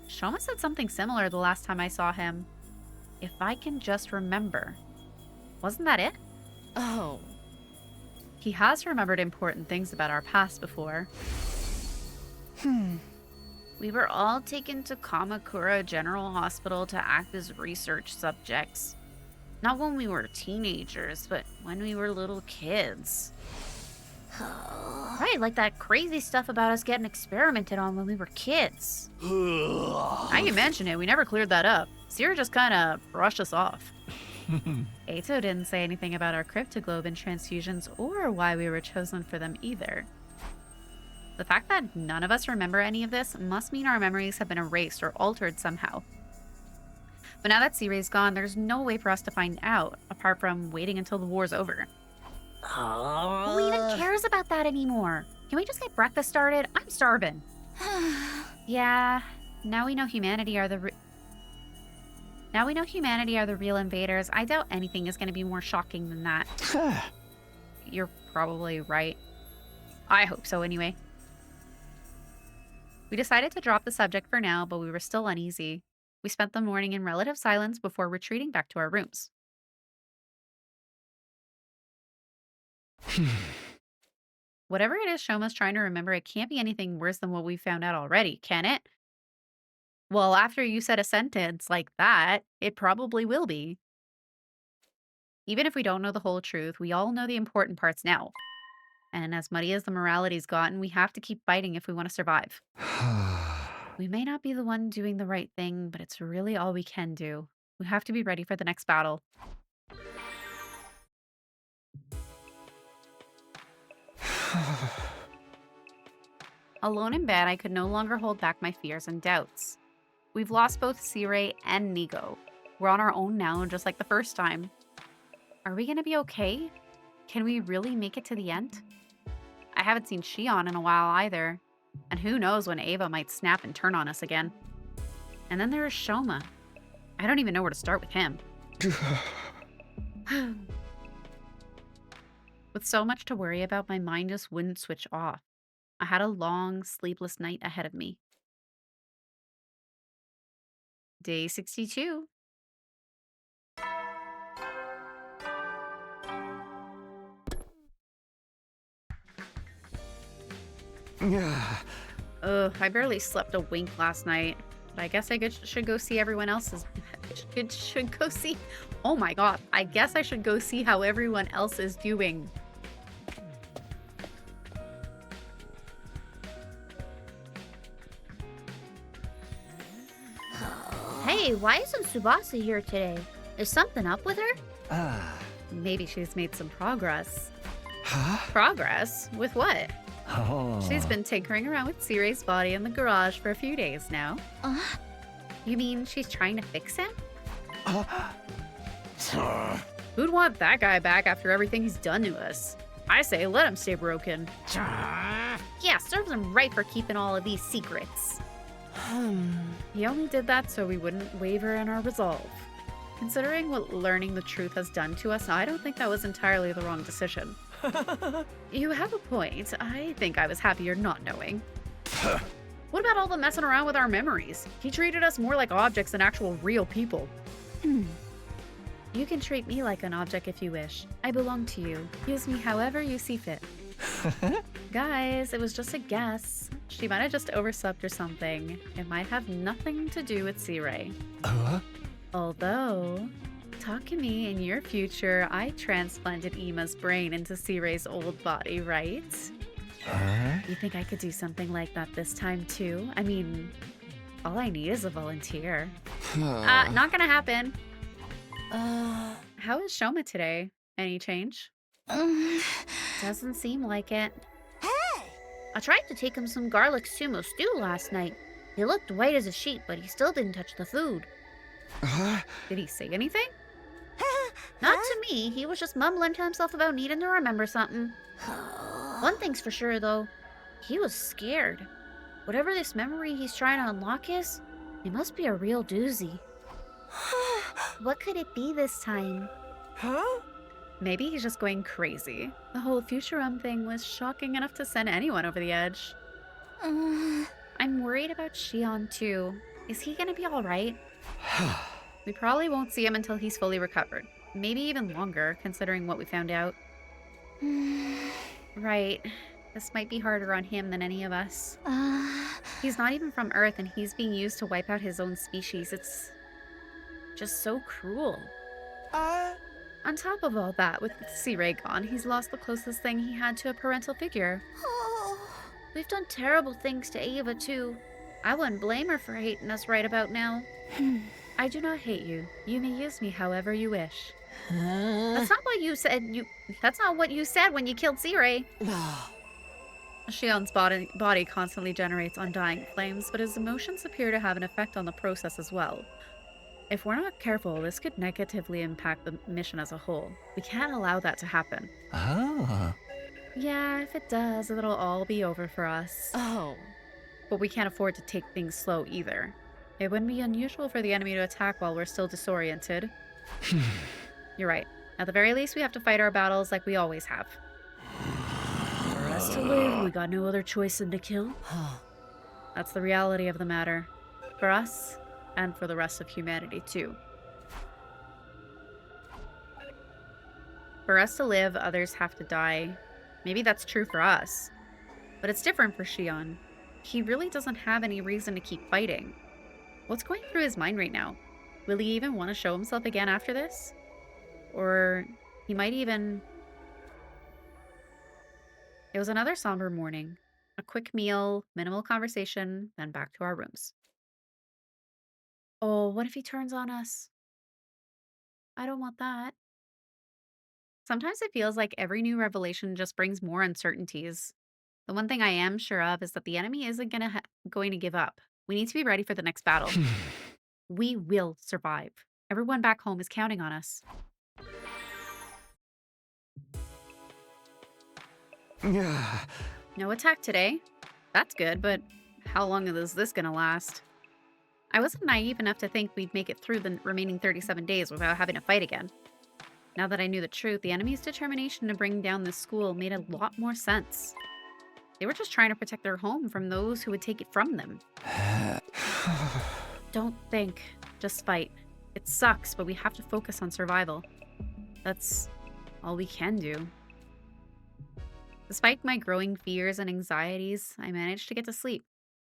Shoma said something similar the last time I saw him. If I can just remember. Wasn't that it? Oh. He has remembered important things about our past before. We were all taken to Kamakura General Hospital to act as research subjects. Not when we were teenagers, but when we were little kids. Right, like that crazy stuff about us getting experimented on when we were kids. Now you mention it, we never cleared that up. Sierra just kind of brushed us off. Ato didn't say anything about our cryptoglobin transfusions or why we were chosen for them either. The fact that none of us remember any of this must mean our memories have been erased or altered somehow. But now that C-Ray's gone, there's no way for us to find out, apart from waiting until the war's over. Who even cares about that anymore? Can we just get breakfast started? I'm starving. Yeah, now we know humanity are the real invaders. I doubt anything is going to be more shocking than that. You're probably right. I hope so anyway. We decided to drop the subject for now, but we were still uneasy. We spent the morning in relative silence before retreating back to our rooms. Whatever it is Shoma's trying to remember, it can't be anything worse than what we found out already, can it? Well, after you said a sentence like that, it probably will be. Even if we don't know the whole truth, we all know the important parts now. And as muddy as the morality's gotten, we have to keep fighting if we want to survive. We may not be the one doing the right thing, but it's really all we can do. We have to be ready for the next battle. Alone in bed, I could no longer hold back my fears and doubts. We've lost both C-Ray and Nigo. We're on our own now, just like the first time. Are we gonna be okay? Can we really make it to the end? I haven't seen Shion in a while either. And who knows when Ava might snap and turn on us again. And then there is Shoma. I don't even know where to start with him. With so much to worry about, my mind just wouldn't switch off. I had a long, sleepless night ahead of me. Day 62. Ugh, I barely slept a wink last night. But I guess I should go see everyone else's... should go see... Oh my god, I guess I should go see how everyone else is doing. Hey, why isn't Tsubasa here today? Is something up with her? Maybe she's made some progress. Huh? Progress? With what? Oh. She's been tinkering around with C-Ray's body in the garage for a few days now. You mean she's trying to fix him? Who'd want that guy back after everything he's done to us? I say let him stay broken. Yeah, serves him right for keeping all of these secrets. He only did that so we wouldn't waver in our resolve. Considering what learning the truth has done to us, I don't think that was entirely the wrong decision. You have a point. I think I was happier not knowing. What about all the messing around with our memories? He treated us more like objects than actual real people. You can treat me like an object if you wish. I belong to you. Use me however you see fit. Guys, it was just a guess. She might have just overslept or something. It might have nothing to do with C-Ray. Although, Takumi, in your future, I transplanted Ima's brain into C-Ray's old body, right? You think I could do something like that this time too? I mean, all I need is a volunteer. Not gonna happen. How is Shoma today? Any change? Doesn't seem like it. Hey! I tried to take him some garlic sumo stew last night. He looked white as a sheet, but he still didn't touch the food. Did he say anything? Not to me. He was just mumbling to himself about needing to remember something. One thing's for sure, though. He was scared. Whatever this memory he's trying to unlock is, it must be a real doozy. What could it be this time? Maybe he's just going crazy. The whole Futurum thing was shocking enough to send anyone over the edge. I'm worried about Shion too. Is he gonna be alright? We probably won't see him until he's fully recovered. Maybe even longer, considering what we found out. Right. This might be harder on him than any of us. He's not even from Earth, and he's being used to wipe out his own species. It's just so cruel. On top of all that, with C-Ray gone, he's lost the closest thing he had to a parental figure. We've done terrible things to Ava, too. I wouldn't blame her for hating us right about now. I do not hate you. You may use me however you wish. That's not what you said. That's not what you said when you killed C-Ray. Shion's body constantly generates undying flames, but his emotions appear to have an effect on the process as well. If we're not careful, this could negatively impact the mission as a whole. We can't allow that to happen. Ah. Yeah, if it does, it'll all be over for us. Oh. But we can't afford to take things slow either. It wouldn't be unusual for the enemy to attack while we're still disoriented. You're right. At the very least, we have to fight our battles like we always have. For us to live, we got no other choice than to kill. That's the reality of the matter. For us, and for the rest of humanity, too. For us to live, others have to die. Maybe that's true for us. But it's different for Shion. He really doesn't have any reason to keep fighting. What's going through his mind right now? Will he even want to show himself again after this? Or he might even... It was another somber morning. A quick meal, minimal conversation, then back to our rooms. Oh, what if he turns on us? I don't want that. Sometimes it feels like every new revelation just brings more uncertainties. The one thing I am sure of is that the enemy isn't going to give up. We need to be ready for the next battle. We will survive. Everyone back home is counting on us. No attack today. That's good, but how long is this gonna last? I wasn't naive enough to think we'd make it through the remaining 37 days without having to fight again. Now that I knew the truth, the enemy's determination to bring down this school made a lot more sense. They were just trying to protect their home from those who would take it from them. Don't think, just fight. It sucks, but we have to focus on survival. That's all we can do. Despite my growing fears and anxieties, I managed to get to sleep.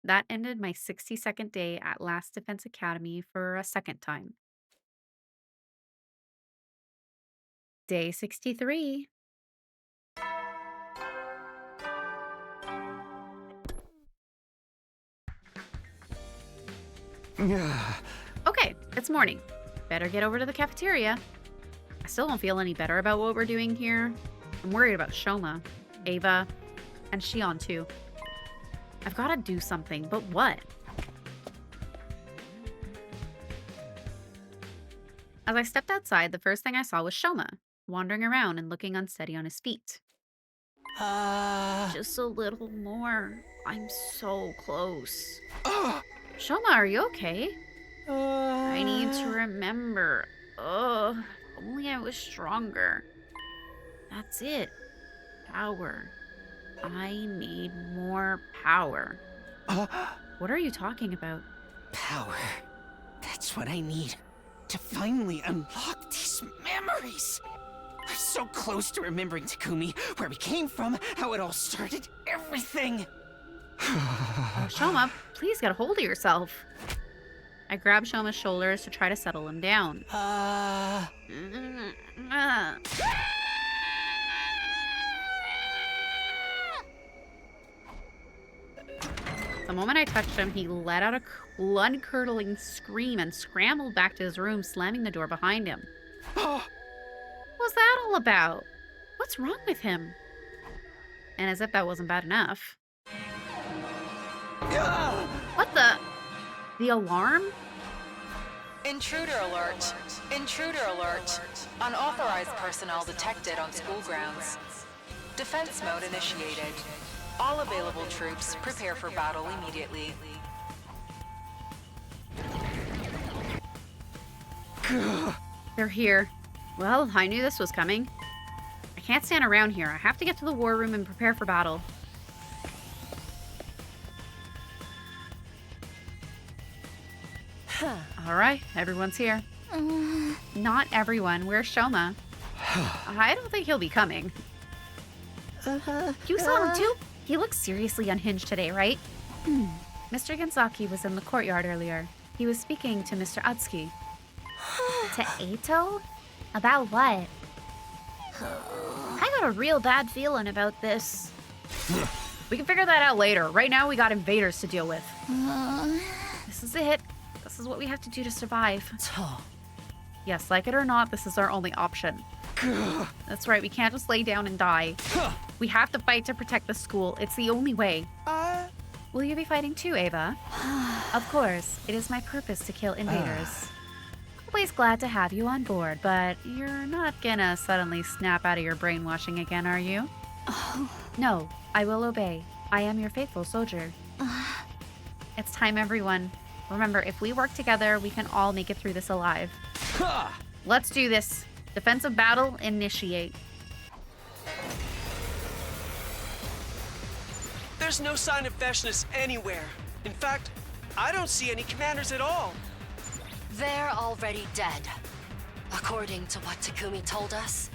That ended my 62nd day at Last Defense Academy for a second time. Day 63. Okay, it's morning. Better get over to the cafeteria. I still don't feel any better about what we're doing here. I'm worried about Shoma, Ava, and Shion too. I've got to do something, but what? As I stepped outside, the first thing I saw was Shoma, wandering around and looking unsteady on his feet. Just a little more. I'm so close. Shoma, are you okay? I need to remember. Ugh, only I was stronger. That's it. Power. I need more power. What are you talking about? Power. That's what I need to finally unlock these memories. I'm so close to remembering Takumi, where we came from, how it all started, everything. Shoma, please get a hold of yourself. I grabbed Shoma's shoulders to try to settle him down. The moment I touched him, he let out a blood-curdling scream and scrambled back to his room, slamming the door behind him. What was that all about? What's wrong with him? And as if that wasn't bad enough. What the? The alarm? Intruder alert. Intruder alert. Unauthorized personnel detected on school grounds. Defense mode initiated. All available troops prepare for battle immediately. They're here. Well, I knew this was coming. I can't stand around here. I have to get to the war room and prepare for battle. All right, everyone's here. Not everyone. Where's Shoma? I don't think he'll be coming. You saw him too? He looks seriously unhinged today, right? Mr. Genzaki was in the courtyard earlier. He was speaking to Mr. Utsuki. To Ato? About what? I got a real bad feeling about this. We can figure that out later. Right now, we got invaders to deal with. This is it. This is what we have to do to survive. Yes, like it or not, this is our only option. That's right, we can't just lay down and die. We have to fight to protect the school. It's the only way. Will you be fighting too, Ava? Of course. It is my purpose to kill invaders. Always glad to have you on board, but you're not gonna suddenly snap out of your brainwashing again, are you? No, I will obey. I am your faithful soldier. It's time, everyone. Remember, if we work together, we can all make it through this alive. Let's do this. Defensive battle, initiate. There's no sign of Veshness anywhere. In fact, I don't see any commanders at all. They're already dead. According to what Takumi told us,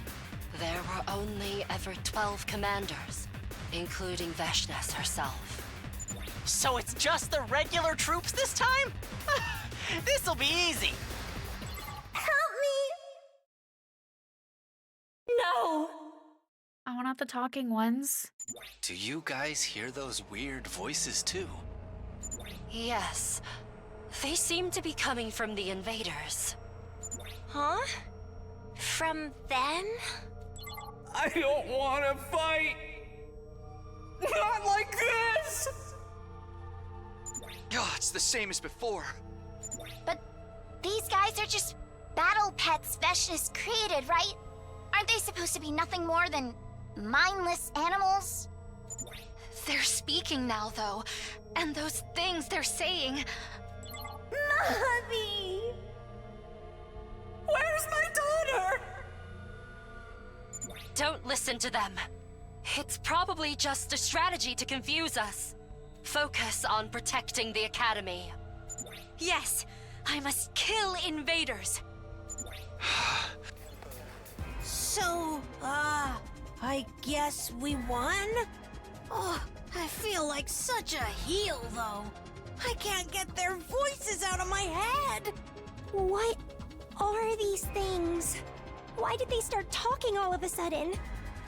there were only ever 12 commanders, including Veshness herself. So it's just the regular troops this time? This'll be easy. Help me! No! Oh, not the talking ones. Do you guys hear those weird voices too? Yes. They seem to be coming from the invaders. Huh? From them? I don't want to fight! Not like this! God, it's the same as before. But these guys are just battle pets Veshness created, right? Aren't they supposed to be nothing more than mindless animals? They're speaking now, though. And those things they're saying... Mommy! Where's my daughter? Don't listen to them. It's probably just a strategy to confuse us. Focus on protecting the Academy. Yes, I must kill invaders. So, I guess we won? Oh, I feel like such a heel, though. I can't get their voices out of my head. What are these things? Why did they start talking all of a sudden?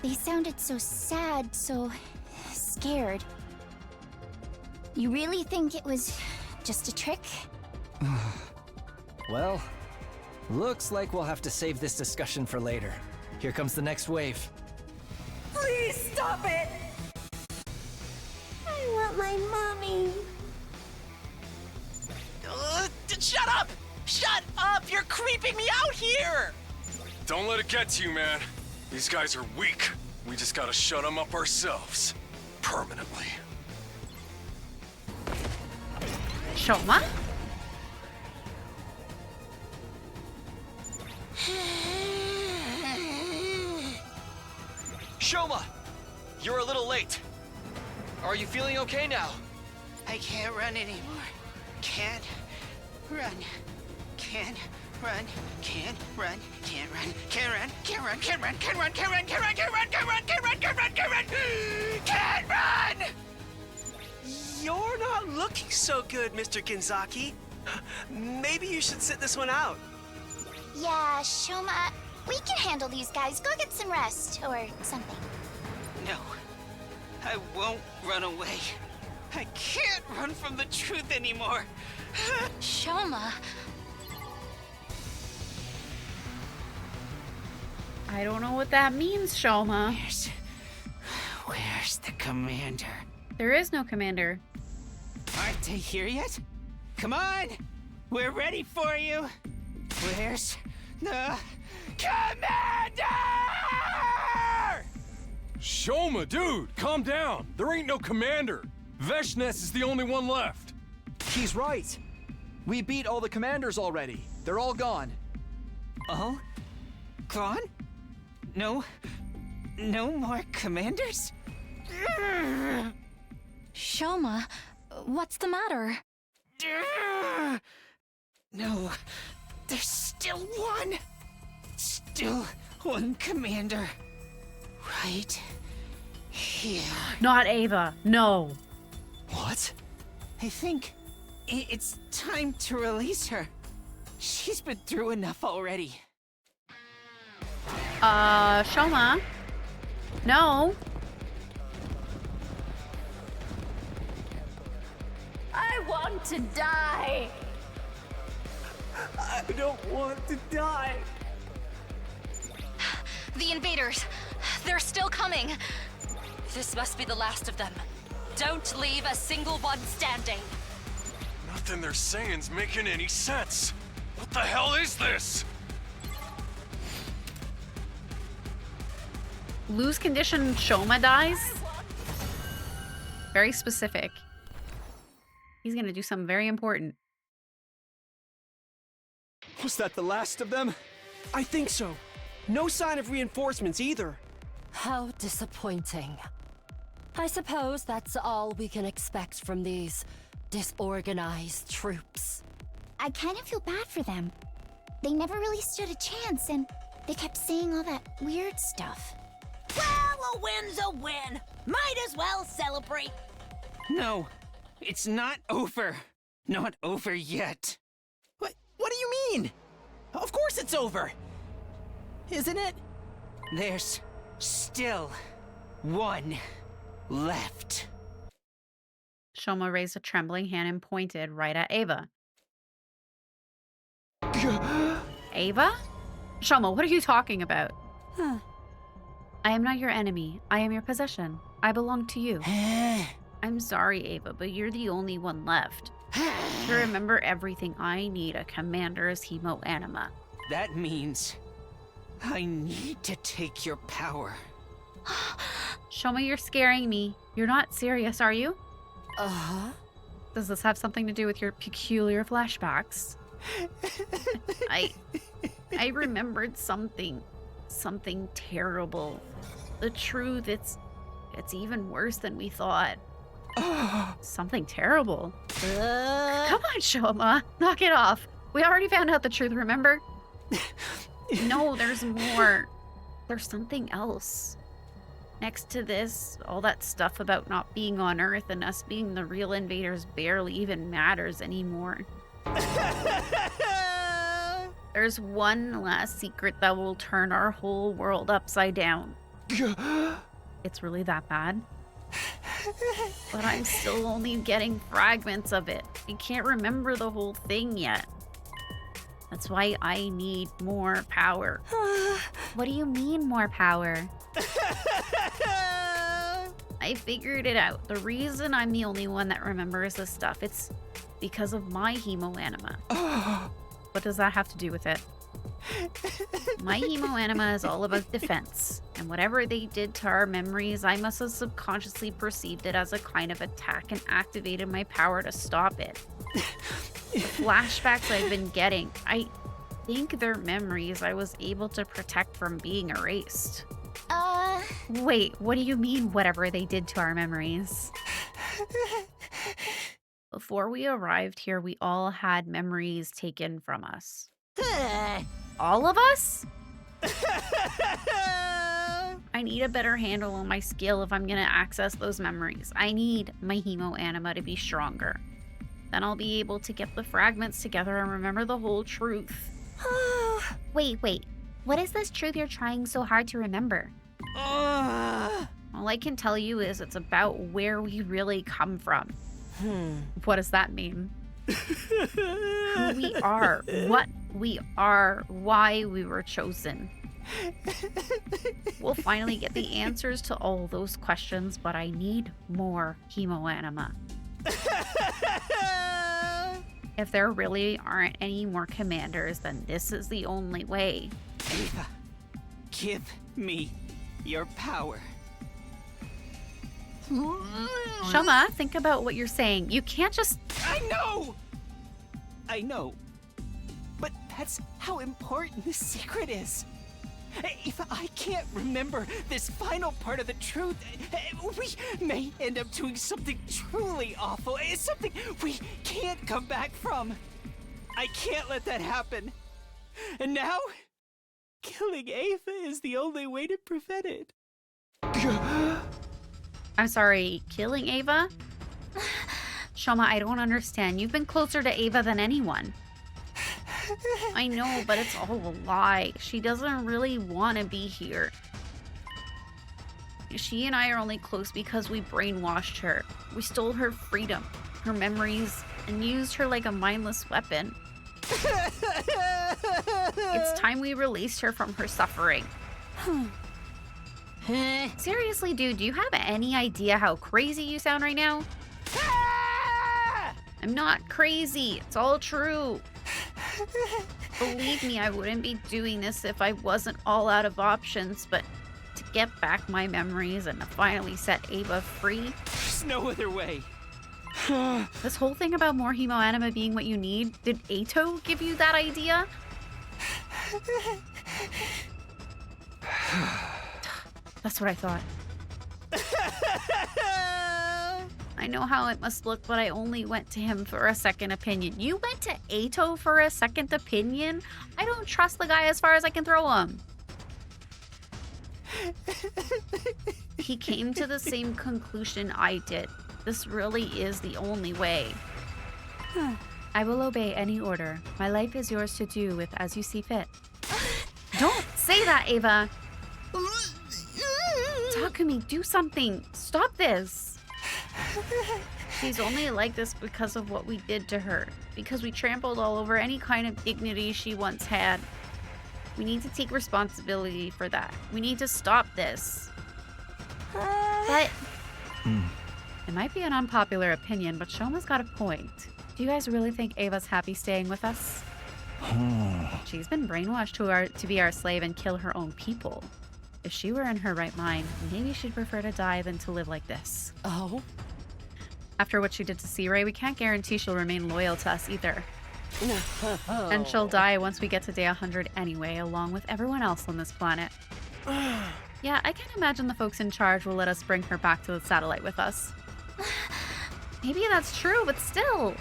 They sounded so sad, so scared. You really think it was just a trick? Well, looks like we'll have to save this discussion for later. Here comes the next wave. Please stop it! I want my mommy. Shut up! Shut up! You're creeping me out here! Don't let it get to you, man. These guys are weak. We just gotta shut them up ourselves. Permanently. Shoma? Shoma! You're a little late. Are you feeling okay now? I can't run anymore. Can't run. Can't run. Can't run. Can't run. Can't run. Can't run. Can't run. Can't run. Can't run. Can't run. Can't run. Can't run. Can't run. Can't run. Can't run. Can't run. You're not looking so good, Mr. Genzaki. Maybe you should sit this one out. Yeah, Shoma, we can handle these guys. Go get some rest, or something. No. I won't run away. I can't run from the truth anymore. Shoma. I don't know what that means, Shoma. Where's the commander? There is no commander. Aren't they here yet? Come on! We're ready for you! Where's the commander? Shoma, dude, calm down. There ain't no commander. Veshness is the only one left. He's right. We beat all the commanders already. They're all gone. Oh? Gone? No more commanders? Shoma, what's the matter? No, There's still one. Still one commander. Right here. Not Ava. No. What? I think it's time to release her. She's been through enough already. Shoma. No. I want to die. I don't want to die. The invaders. They're still coming. This must be the last of them. Don't leave a single one standing. Nothing they're saying's making any sense. What the hell is this? Lose condition Shoma dies? Very specific. He's gonna do something very important. Was that the last of them? I think so. No sign of reinforcements either. How disappointing. I suppose that's all we can expect from these disorganized troops. I kind of feel bad for them. They never really stood a chance, and they kept saying all that weird stuff. Well, a win's a win. Might as well celebrate. No, it's not over. Not over yet. What do you mean? Of course it's over. Isn't it? There's still one left. Shoma raised a trembling hand and pointed right at Ava. Ava? Shoma, what are you talking about? I am not your enemy. I am your possession. I belong to you. I'm sorry, Ava, but you're the only one left. To remember everything, I need a commander's hemo anima. That means I need to take your power. Shoma, you're scaring me. You're not serious, are you? Uh-huh. Does this have something to do with your peculiar flashbacks? I remembered something terrible. The truth, it's even worse than we thought. Something terrible. Come on, Shoma, knock it off. We already found out the truth, remember? No, there's more. There's something else. Next to this, all that stuff about not being on Earth and us being the real invaders barely even matters anymore. There's one last secret that will turn our whole world upside down. It's really that bad? But I'm still only getting fragments of it. I can't remember the whole thing yet. That's why I need more power. What do you mean, more power? I figured it out. The reason I'm the only one that remembers this stuff, it's because of my hemo anima. What does that have to do with it? My hemo anima is all about defense, and whatever they did to our memories, I must have subconsciously perceived it as a kind of attack and activated my power to stop it. The flashbacks I've been getting, I think they're memories I was able to protect from being erased. Wait, what do you mean, whatever they did to our memories? Before we arrived here, we all had memories taken from us. All of us? I need a better handle on my skill if I'm gonna access those memories. I need my hemo anima to be stronger. Then I'll be able to get the fragments together and remember the whole truth. Wait. What is this truth you're trying so hard to remember? All I can tell you is it's about where we really come from. What does that mean? Who we are, what we are, why we were chosen. We'll finally get the answers to all those questions, but I need more hemo anima. If there really aren't any more commanders, then this is the only way. Ava, give me your power. Shoma, think about what you're saying. You can't just... I know. But that's how important this secret is. If I can't remember this final part of the truth, we may end up doing something truly awful. Something we can't come back from. I can't let that happen. And now, killing Ava is the only way to prevent it. I'm sorry, killing Ava? Shoma, I don't understand. You've been closer to Ava than anyone. I know, but it's all a lie. She doesn't really want to be here. She and I are only close because we brainwashed her. We stole her freedom, her memories, and used her like a mindless weapon. It's time we released her from her suffering. Seriously, dude, do you have any idea how crazy you sound right now? I'm not crazy. It's all true. Believe me, I wouldn't be doing this if I wasn't all out of options, but to get back my memories and to finally set Ava free... There's no other way. This whole thing about more hemoanima being what you need, did Ato give you that idea? That's what I thought. I know how it must look, but I only went to him for a second opinion. You went to Ato for a second opinion? I don't trust the guy as far as I can throw him. He came to the same conclusion I did. This really is the only way. I will obey any order. My life is yours to do with as you see fit. Don't say that, Ava! Takumi, do something! Stop this! She's only like this because of what we did to her. Because we trampled all over any kind of dignity she once had. We need to take responsibility for that. We need to stop this. But... It might be an unpopular opinion, but Shoma's got a point. Do you guys really think Ava's happy staying with us? She's been brainwashed to be our slave and kill her own people. If she were in her right mind, maybe she'd prefer to die than to live like this. Oh? After what she did to C-Ray, we can't guarantee she'll remain loyal to us either. And she'll die once we get to day 100 anyway, along with everyone else on this planet. Yeah, I can't imagine the folks in charge will let us bring her back to the satellite with us. Maybe that's true, but still.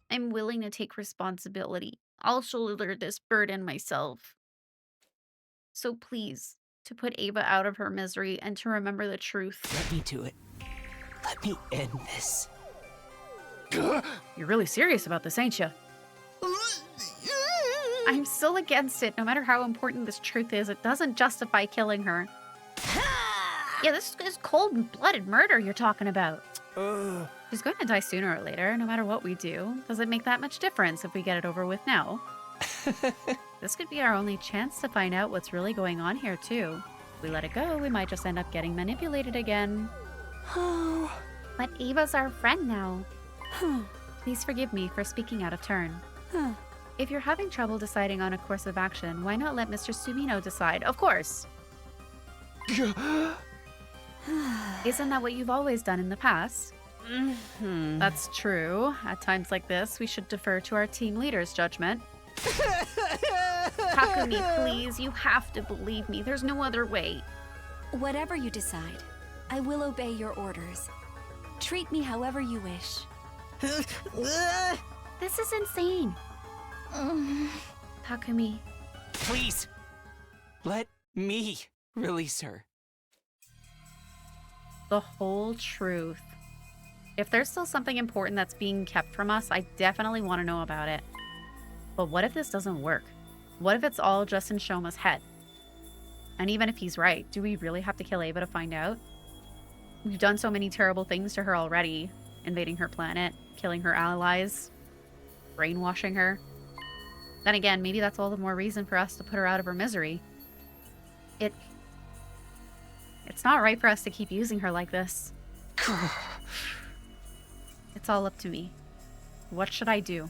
I'm willing to take responsibility. I'll shoulder this burden myself. So please, to put Ava out of her misery and to remember the truth. Let me do it. Let me end this. You're really serious about this, ain't you? I'm still against it. No matter how important this truth is, it doesn't justify killing her. Yeah, this is cold-blooded murder you're talking about. She's going to die sooner or later, no matter what we do. Does it make that much difference if we get it over with now? This could be our only chance to find out what's really going on here, too. If we let it go, we might just end up getting manipulated again. But Ava's our friend now. Please forgive me for speaking out of turn. If you're having trouble deciding on a course of action, why not let Mr. Sumino decide? Of course! Isn't that what you've always done in the past? That's true. At times like this, we should defer to our team leader's judgment. Takumi, please, you have to believe me. There's no other way. Whatever you decide, I will obey your orders. Treat me however you wish. This is insane. Takumi. Please, let me release her. The whole truth. If there's still something important that's being kept from us, I definitely want to know about it. But what if this doesn't work? What if it's all just in Shoma's head? And even if he's right, do we really have to kill Ava to find out? We've done so many terrible things to her already. Invading her planet, killing her allies, brainwashing her. Then again, maybe that's all the more reason for us to put her out of her misery. It's not right for us to keep using her like this. It's all up to me. What should I do?